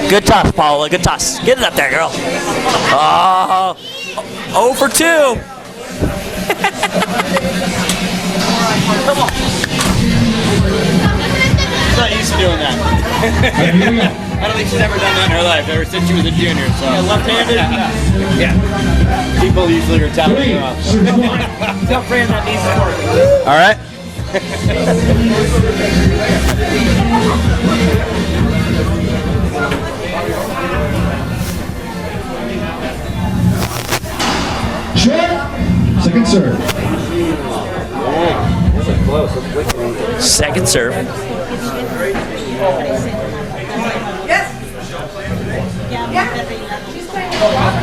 Good toss, Paula. Good toss. Get it up there, girl. Oh, 0 for 2. Come on. She's not used to doing that. I don't think she's ever done that in her life, ever since she was a junior. So left-handed? Yeah. People usually are telling me off. Tell Fran that needs to work. All right. Second serve. Second serve.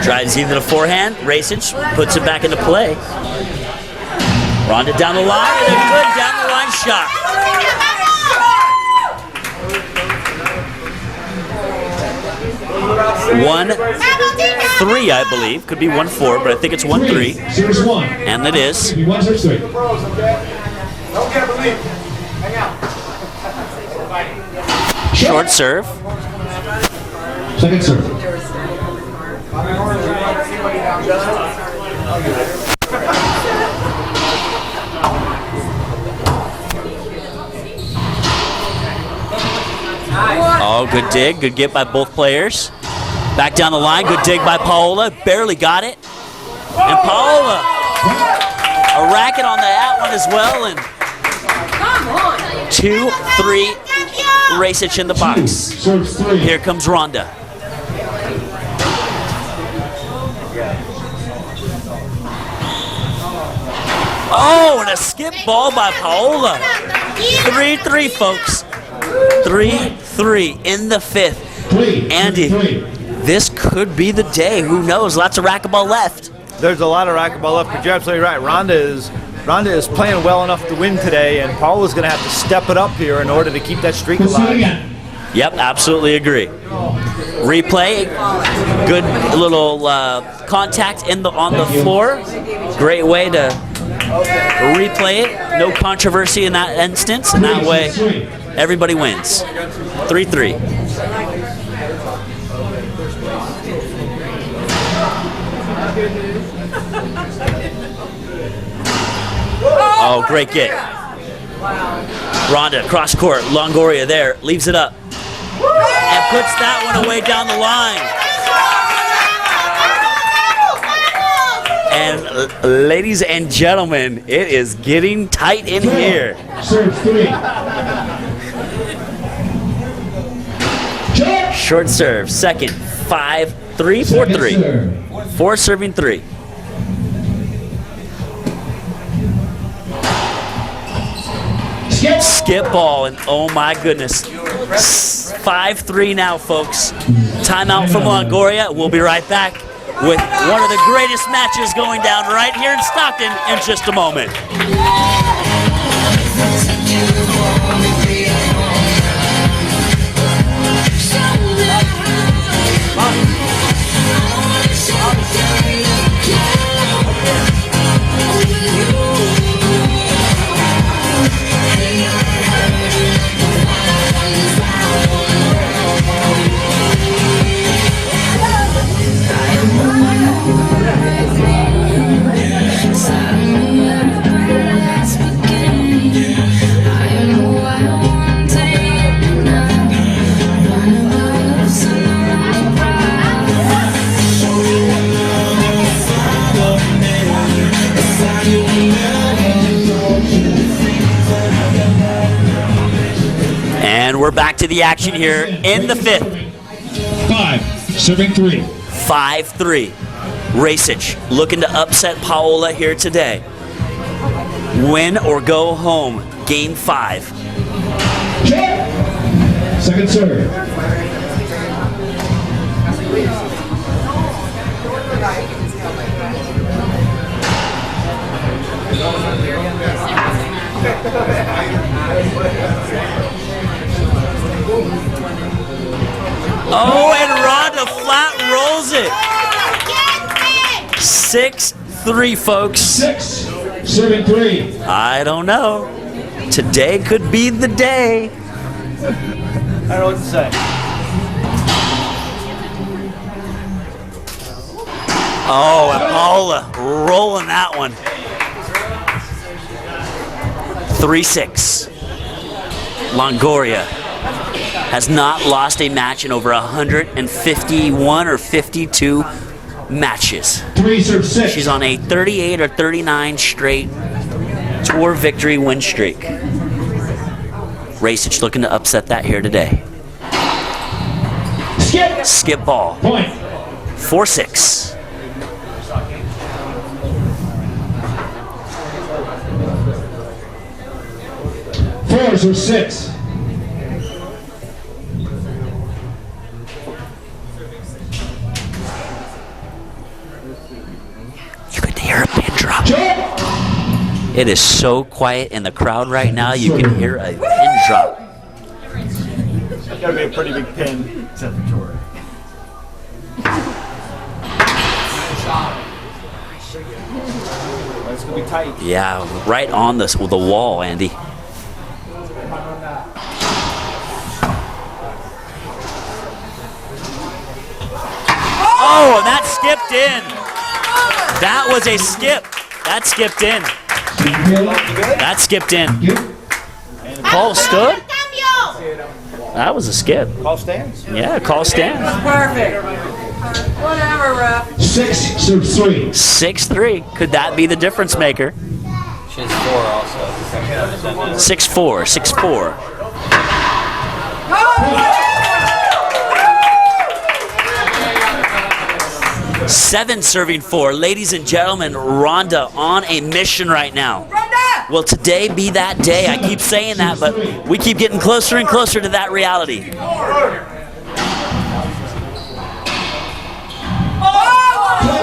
Drives either the forehand. Racich puts it back into play. Rhonda down the line, and a good down the line shot. One, 3, I believe. Could be 1-4, but I think it's 1-3. Serves 1. And it is. He wants her 3. Don't get relief. Hang out. Short serve. Second serve. Oh, good dig. Good get by both players. Back down the line. Good dig by Paola. Barely got it. And Paola, a racket on that one as well. And 2-3, Racich in the box. Serves 3. Here comes Rhonda. Oh, and a skip ball by Paola. 3-3, folks. 3-3 in the 5th. Andy, this could be the day. Who knows? Lots of racquetball left. There's a lot of racquetball left, but you're absolutely right. Rhonda is playing well enough to win today, and Paula's going to have to step it up here in order to keep that streak alive. Yep, absolutely agree. Replay, good little contact on the floor. Great way to replay it. No controversy in that instance, and that way everybody wins. 3-3. Oh, great get. Rhonda, cross court, Longoria there, leaves it up. And puts that one away down the line. And ladies and gentlemen, it is getting tight in here. Serves 3. Short serve, second, 5-3, 4-3. 4 serving 3. Skip ball, and oh my goodness. 5-3 now, folks. Timeout from Longoria. We'll be right back with one of the greatest matches going down right here in Stockton in just a moment. to the action here in the 5th. 5, serving 3. 5-3. Racich looking to upset Paola here today. Win or go home. Game 5. Second serve. Oh, and Rhonda flat rolls it. 6-3, folks. 6, serving 3. I don't know. Today could be the day. I don't know what to say. Oh, and Paola rolling that one. 3-6. Longoria has not lost a match in over 151 or 52 matches. 3, serve 6. She's on a 38 or 39 straight tour victory win streak. Racich looking to upset that here today. Skip ball. Point. 4-6. Fours or 6. You could hear a pin drop. It is so quiet in the crowd right now, you can hear a pin drop. It's got to be a pretty big pin. Except for Tori. It's going to be tight. Yeah, right on the wall, Andy. Oh, and that skipped in. That was a skip. That skipped in. That skipped in. Call stood? That was a skip. Call stands? Yeah, call stands. Perfect. Whatever, ref. 6, serve 3. 6-3. Could that be the difference maker? She has 4 also. 6-4. 6-4. Seven serving 4. Ladies and gentlemen, Rhonda on a mission right now. Will today be that day? I keep saying that, but we keep getting closer and closer to that reality.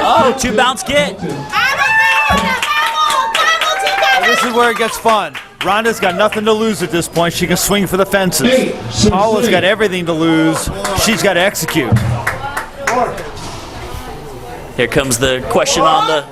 Oh, 2 bounce get. This is where it gets fun. Rhonda's got nothing to lose at this point. She can swing for the fences. Paula's got everything to lose. She's got to execute. Here comes the question on the...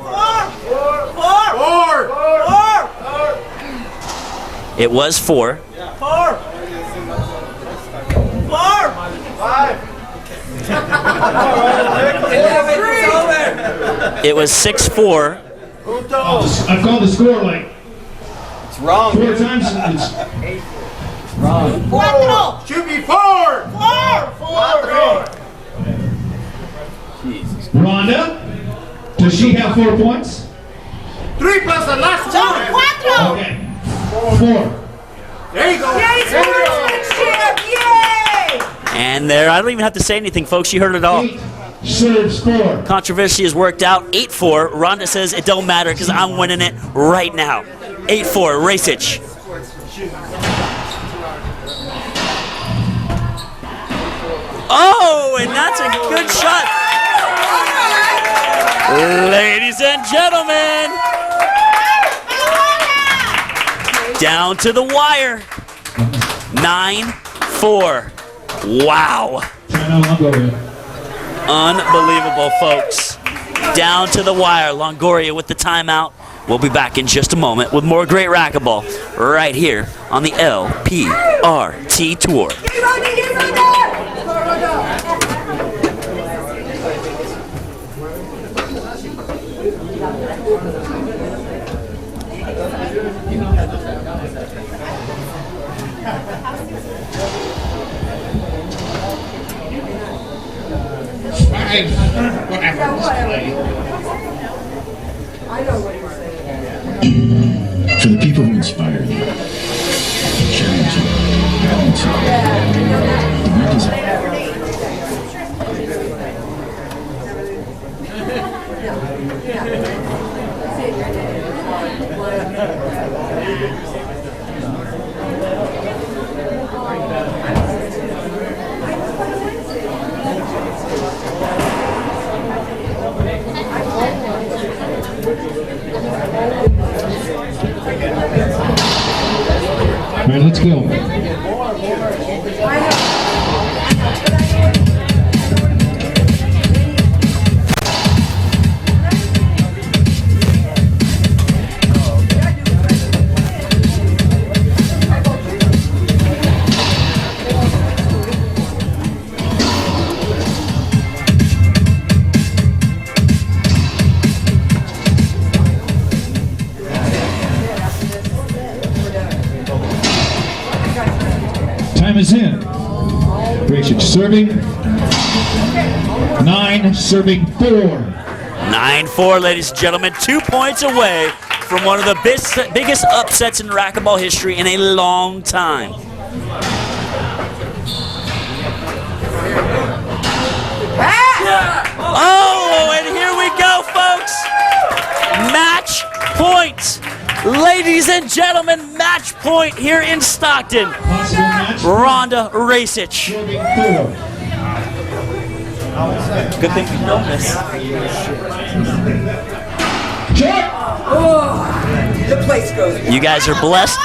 It was 4. 5. It was 6-4. I've called the score like It's wrong. 4 times. It's Wrong. Should be 4. 4. Jesus. Rhonda, does she have 4 points? 3 plus the last one. Okay. 4. There you go. And there, I don't even have to say anything, folks. You heard it all. 8 serves 4. Controversy has worked out. 8-4. Rhonda says it don't matter because I'm winning it right now. 8-4. Racich. Oh, and that's a good shot. Ladies and gentlemen, down to the wire. 9-4. Wow. Unbelievable, folks. Down to the wire. Longoria with the timeout. We'll be back in just a moment with more great racquetball right here on the LPRT Tour. For the people who inspire you, challenge you, All right, let's go. Time is in. Racing serving. 9, serving 4. 9-4, ladies and gentlemen. 2 points away from one of the biggest upsets in racquetball history in a long time. Oh, and here we go, folks. Match point. Ladies and gentlemen, match point here in Stockton. Rhonda Racich. Good thing we filmed this. The place goes. You guys are blessed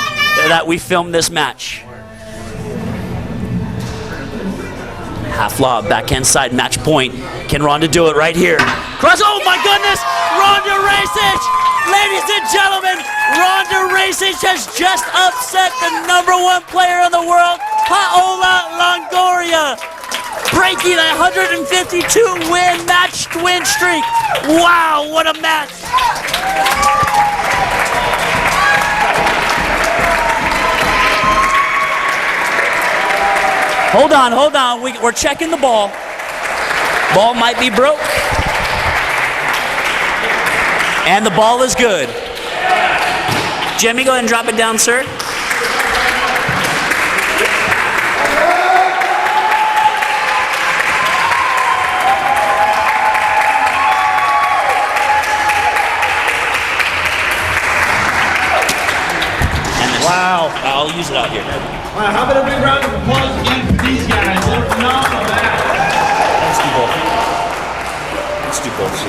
that we filmed this match. Half lob, backhand side, match point. Can Rhonda do it right here? Cross, oh my goodness! Rhonda Racich! Ladies and gentlemen, Rhonda Racich has just upset the #1 player in the world, Paolo Longoria, breaking a 152-win match-to-win streak. Wow, what a match! Hold on. We're checking the ball. Ball might be broke. And the ball is good. Jimmy, go ahead and drop it down, sir. And this, wow. I'll use it out here. Wow, how about a big round of applause again for these guys? They're phenomenal. Let's do both so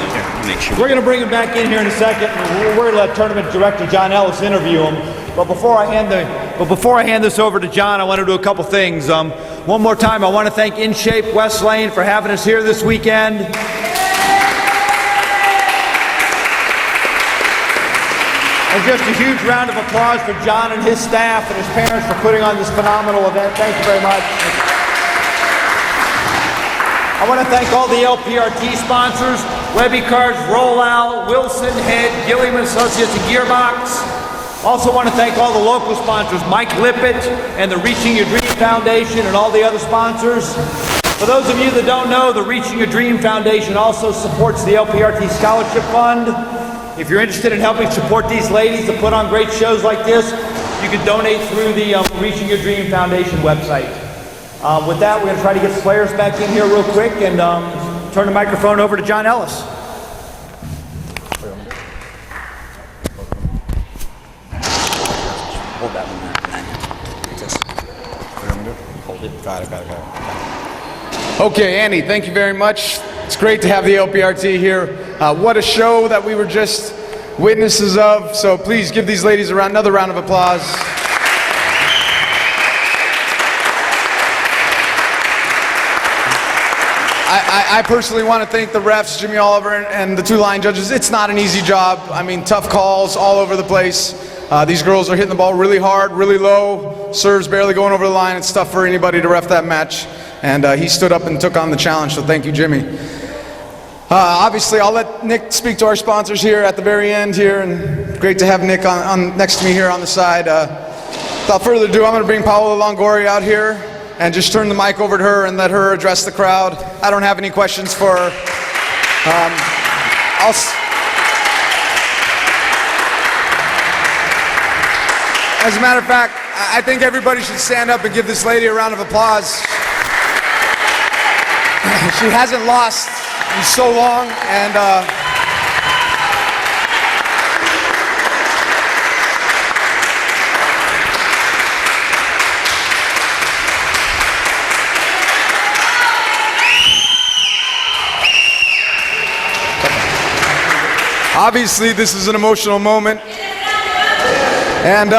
make sure. We're going to bring him back in here in a second. We're going to let tournament director John Ellis interview him. But before I hand this over to John, I want to do a couple things. One more time, I want to thank In Shape West Lane for having us here this weekend. And just a huge round of applause for John and his staff and his parents for putting on this phenomenal event. Thank you very much. I want to thank all the LPRT sponsors, Webby Cards, Rollout, Wilson, Head, Gilliam Associates, and Gearbox. Also want to thank all the local sponsors, Mike Lippett and the Reaching Your Dream Foundation and all the other sponsors. For those of you that don't know, the Reaching Your Dream Foundation also supports the LPRT Scholarship Fund. If you're interested in helping support these ladies to put on great shows like this, you can donate through the Reaching Your Dream Foundation website. With that, we're going to try to get the players back in here real quick and turn the microphone over to John Ellis. Hold that one there. Just hold it. Got it. Okay, Andy, thank you very much. It's great to have the LPRT here. What a show that we were just witnesses of. So please give these ladies another round of applause. I personally want to thank the refs, Jimmy Oliver and the 2 line judges. It's not an easy job. I mean, tough calls all over the place. These girls are hitting the ball really hard, really low, serves barely going over the line. It's tough for anybody to ref that match. And he stood up and took on the challenge, so thank you, Jimmy. Obviously, I'll let Nick speak to our sponsors here at the very end here, and great to have Nick on next to me here on the side. Without further ado, I'm going to bring Paolo Longoria out here and just turn the mic over to her and let her address the crowd. I don't have any questions for her. As a matter of fact, I think everybody should stand up and give this lady a round of applause. She hasn't lost in so long, and obviously this is an emotional moment. And,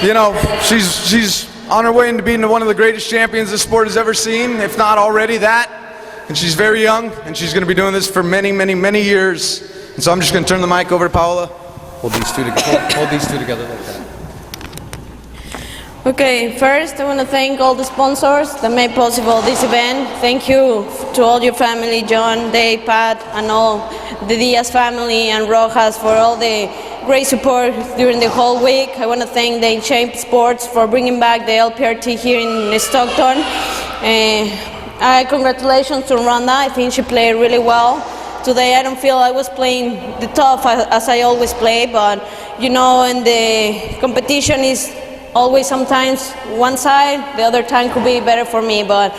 you know, she's on her way into being one of the greatest champions the sport has ever seen, if not already that. And she's very young, and she's going to be doing this for many, many, many years. And so I'm just going to turn the mic over to Paola. Hold these two together like that. Okay, first I want to thank all the sponsors that made possible this event. Thank you to all your family, John, Dave, Pat, and all the Diaz family and Rojas for all the great support during the whole week. I want to thank the Shape Sports for bringing back the LPRT here in Stockton. Congratulations to Rhonda. I think she played really well. Today I don't feel I was playing the tough as I always play, but you know, in the competition is always sometimes one side, the other time could be better for me, but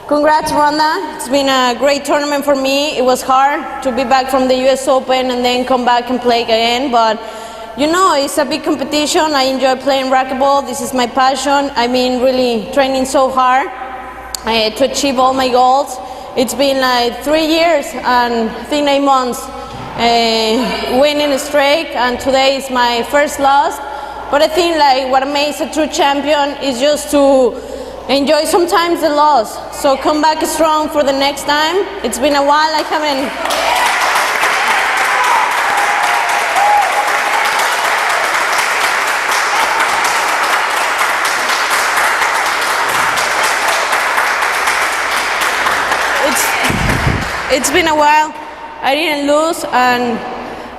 congrats Rhonda. It's been a great tournament for me. It was hard to be back from the US Open and then come back and play again, but you know, it's a big competition. I enjoy playing racquetball. This is my passion. I've been really training so hard to achieve all my goals. It's been like 3 years and I think 9 months winning a streak, and today is my first loss. But I think like what makes a true champion is just to enjoy sometimes the loss. So come back strong for the next time. It's been a while I haven't. It's been a while. I didn't lose, and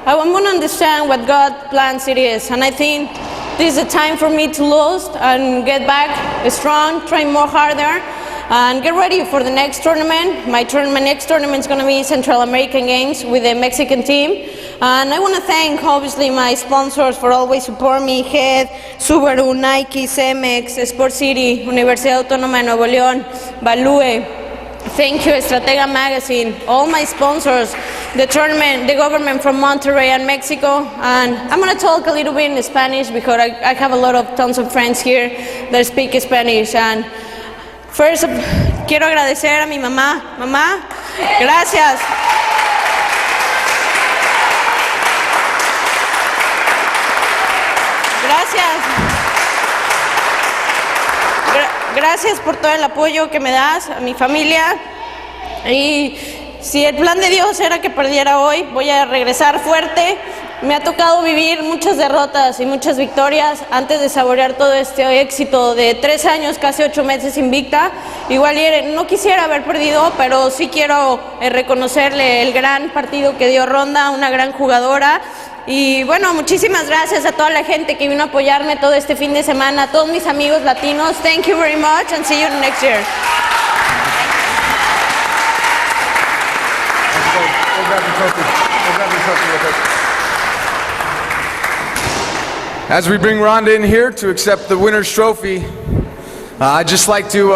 I want to understand what God plans it is. And I think this is a time for me to lose and get back strong, train more harder, and get ready for the next tournament. My next tournament is going to be Central American Games with the Mexican team. And I want to thank, obviously, my sponsors for always supporting me: Head, Subaru, Nike, MEX, Sport City, Universidad Autónoma de Nuevo León, Balúe. Thank you, Estratega Magazine, all my sponsors, the tournament, the government from Monterrey and Mexico. And I'm going to talk a little bit in Spanish because I have a lot of tons of friends here that speak Spanish. And first, quiero agradecer a mi mamá. Mamá, gracias. Gracias por todo el apoyo que me das, a mi familia. Y si el plan de Dios era que perdiera hoy, voy a regresar fuerte. Me ha tocado vivir muchas derrotas y muchas victorias antes de saborear todo este éxito de 3 años, casi 8 meses invicta. Igual no quisiera haber perdido, pero sí quiero reconocerle el gran partido que dio Ronda, una gran jugadora. Y bueno, muchísimas gracias a toda la gente que vino a apoyarme todo este fin de semana, a todos mis amigos latinos. Thank you very much and see you next year. As we bring Rhonda in here to accept the winner's trophy, I'd just like to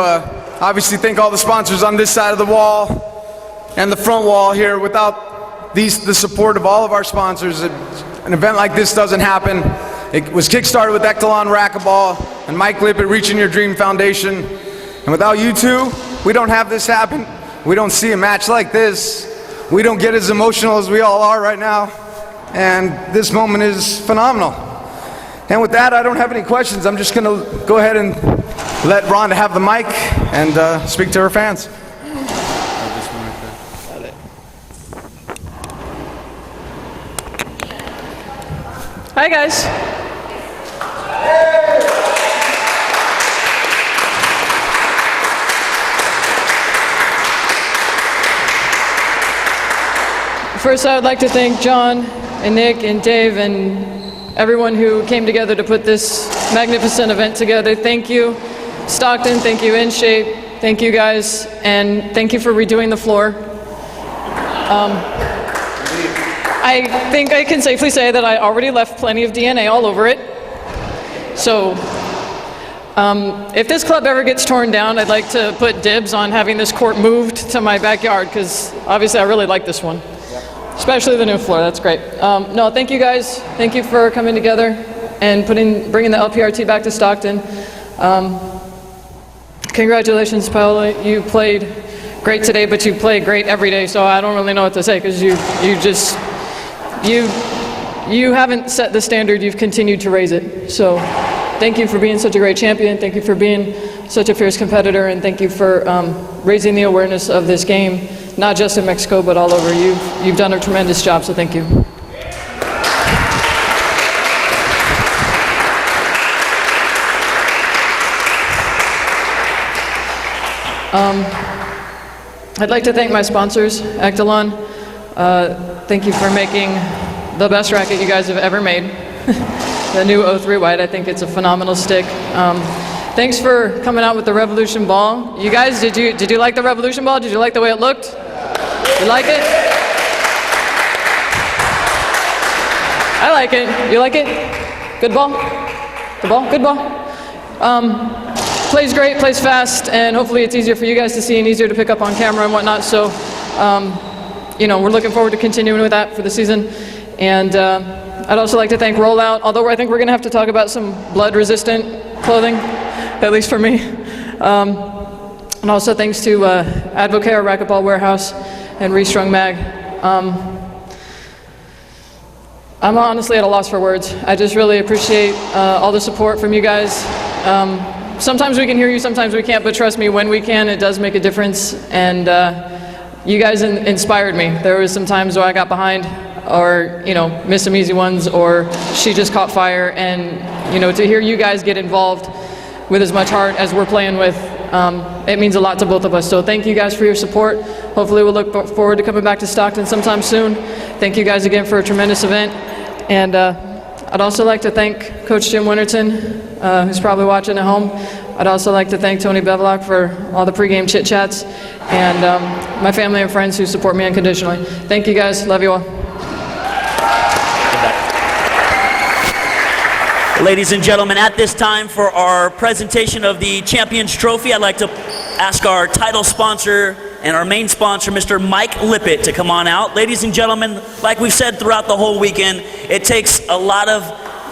obviously thank all the sponsors on this side of the wall and the front wall here. Without the support of all of our sponsors, an event like this doesn't happen. It was kickstarted with Ektelon Racquetball and Mike Lippett, Reaching Your Dream Foundation. And without you two, we don't have this happen. We don't see a match like this. We don't get as emotional as we all are right now. And this moment is phenomenal. And with that, I don't have any questions. I'm just going to go ahead and let Rhonda have the mic and speak to her fans. Hi guys. First, I would like to thank John and Nick and Dave and everyone who came together to put this magnificent event together. Thank you, Stockton. Thank you, InShape. Thank you guys, and thank you for redoing the floor. I think I can safely say that I already left plenty of DNA all over it. So If this club ever gets torn down, I'd like to put dibs on having this court moved to my backyard, because obviously I really like this one. Especially the new floor, that's great. No, thank you guys. Thank you for coming together and bringing the LPRT back to Stockton. Congratulations, Paolo. You played great today, but you play great every day, so I don't really know what to say, because you haven't set the standard, you've continued to raise it. So thank you for being such a great champion, thank you for being such a fierce competitor, and thank you for raising the awareness of this game, not just in Mexico, but all over. You've done a tremendous job, so thank you. I'd like to thank my sponsors, Ektelon. Thank you for making the best racket you guys have ever made. The new 03 White, I think it's a phenomenal stick. Thanks for coming out with the Revolution Ball. You guys, did you like the Revolution Ball? Did you like the way it looked? You like it? I like it. You like it? Good ball? Good ball? Good ball? Plays great, plays fast, and hopefully it's easier for you guys to see and easier to pick up on camera and whatnot. So, you know, we're looking forward to continuing with that for the season. And I'd also like to thank Rollout, although I think we're going to have to talk about some blood-resistant clothing, at least for me. And also thanks to Advocare, Racquetball Warehouse, and Restrung Mag. I'm honestly at a loss for words. I just really appreciate all the support from you guys. Sometimes we can hear you, sometimes we can't, but trust me, when we can, it does make a difference. And you guys inspired me. There was some times where I got behind, or, you know, missed some easy ones, or she just caught fire. And, you know, to hear you guys get involved with as much heart as we're playing with, it means a lot to both of us. So thank you guys for your support. Hopefully we'll look forward to coming back to Stockton sometime soon. Thank you guys again for a tremendous event. And I'd also like to thank Coach Jim Winterton, who's probably watching at home. I'd also like to thank Tony Bevelock for all the pregame chit-chats, and my family and friends who support me unconditionally. Thank you guys. Love you all. Ladies and gentlemen, at this time for our presentation of the Champions Trophy, I'd like to ask our title sponsor and our main sponsor, Mr. Mike Lippitt, to come on out. Ladies and gentlemen, like we've said throughout the whole weekend, it takes a lot of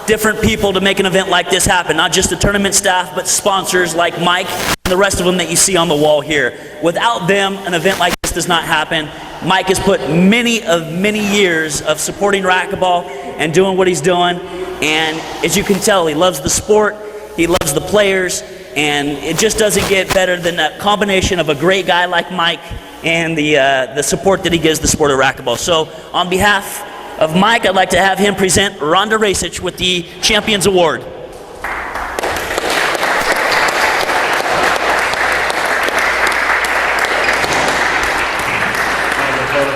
different people to make an event like this happen, not just the tournament staff, but sponsors like Mike and the rest of them that you see on the wall here. Without them, an event like this does not happen. Mike has put many years of supporting racquetball and doing what he's doing, and as you can tell, he loves the sport, he loves the players, and it just doesn't get better than that combination of a great guy like Mike and the support that he gives the sport of racquetball. So on behalf of Mike, I'd like to have him present Rhonda Racich with the Champions Award.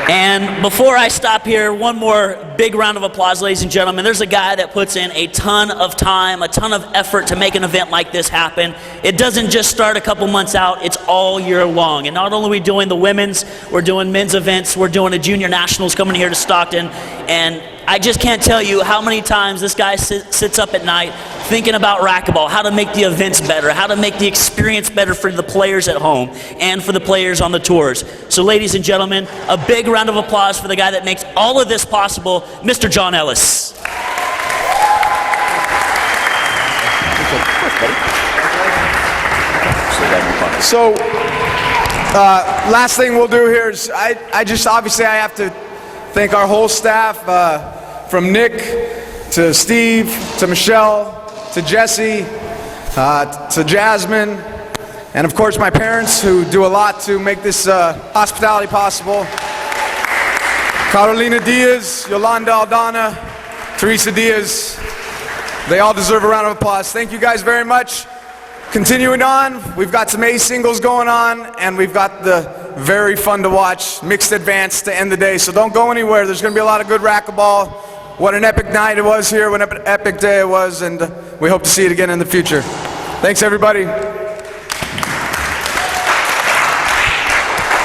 And before I stop here, one more big round of applause, ladies and gentlemen. There's a guy that puts in a ton of time, a ton of effort to make an event like this happen. It doesn't just start a couple months out, it's all year long. And not only are we doing the women's, we're doing men's events, we're doing a junior nationals coming here to Stockton. And I just can't tell you how many times this guy sits up at night thinking about racquetball, how to make the events better, how to make the experience better for the players at home and for the players on the tours. So ladies and gentlemen, a big round of applause for the guy that makes all of this possible, Mr. John Ellis. So, last thing we'll do here is, obviously I have to thank our whole staff, from Nick to Steve to Michelle to Jesse to Jasmine, and of course my parents, who do a lot to make this hospitality possible. Carolina Diaz, Yolanda Aldana, Teresa Diaz, they all deserve a round of applause. Thank you guys very much. Continuing on, we've got some A singles going on, and we've got the very fun to watch mixed advance to end the day. So don't go anywhere. There's going to be a lot of good racquetball. What an epic night it was here, what an epic day it was, and we hope to see it again in the future. Thanks, everybody.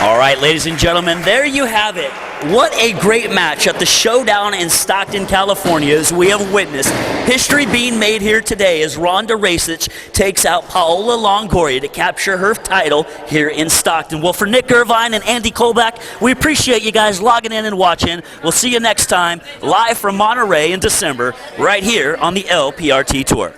All right, ladies and gentlemen, there you have it. What a great match at the showdown in Stockton, California, as we have witnessed history being made here today as Ronda Racich takes out Paolo Longoria to capture her title here in Stockton. Well, for Nick Irvine and Andy Kolbach, we appreciate you guys logging in and watching. We'll see you next time, live from Monterey in December, right here on the LPRT Tour.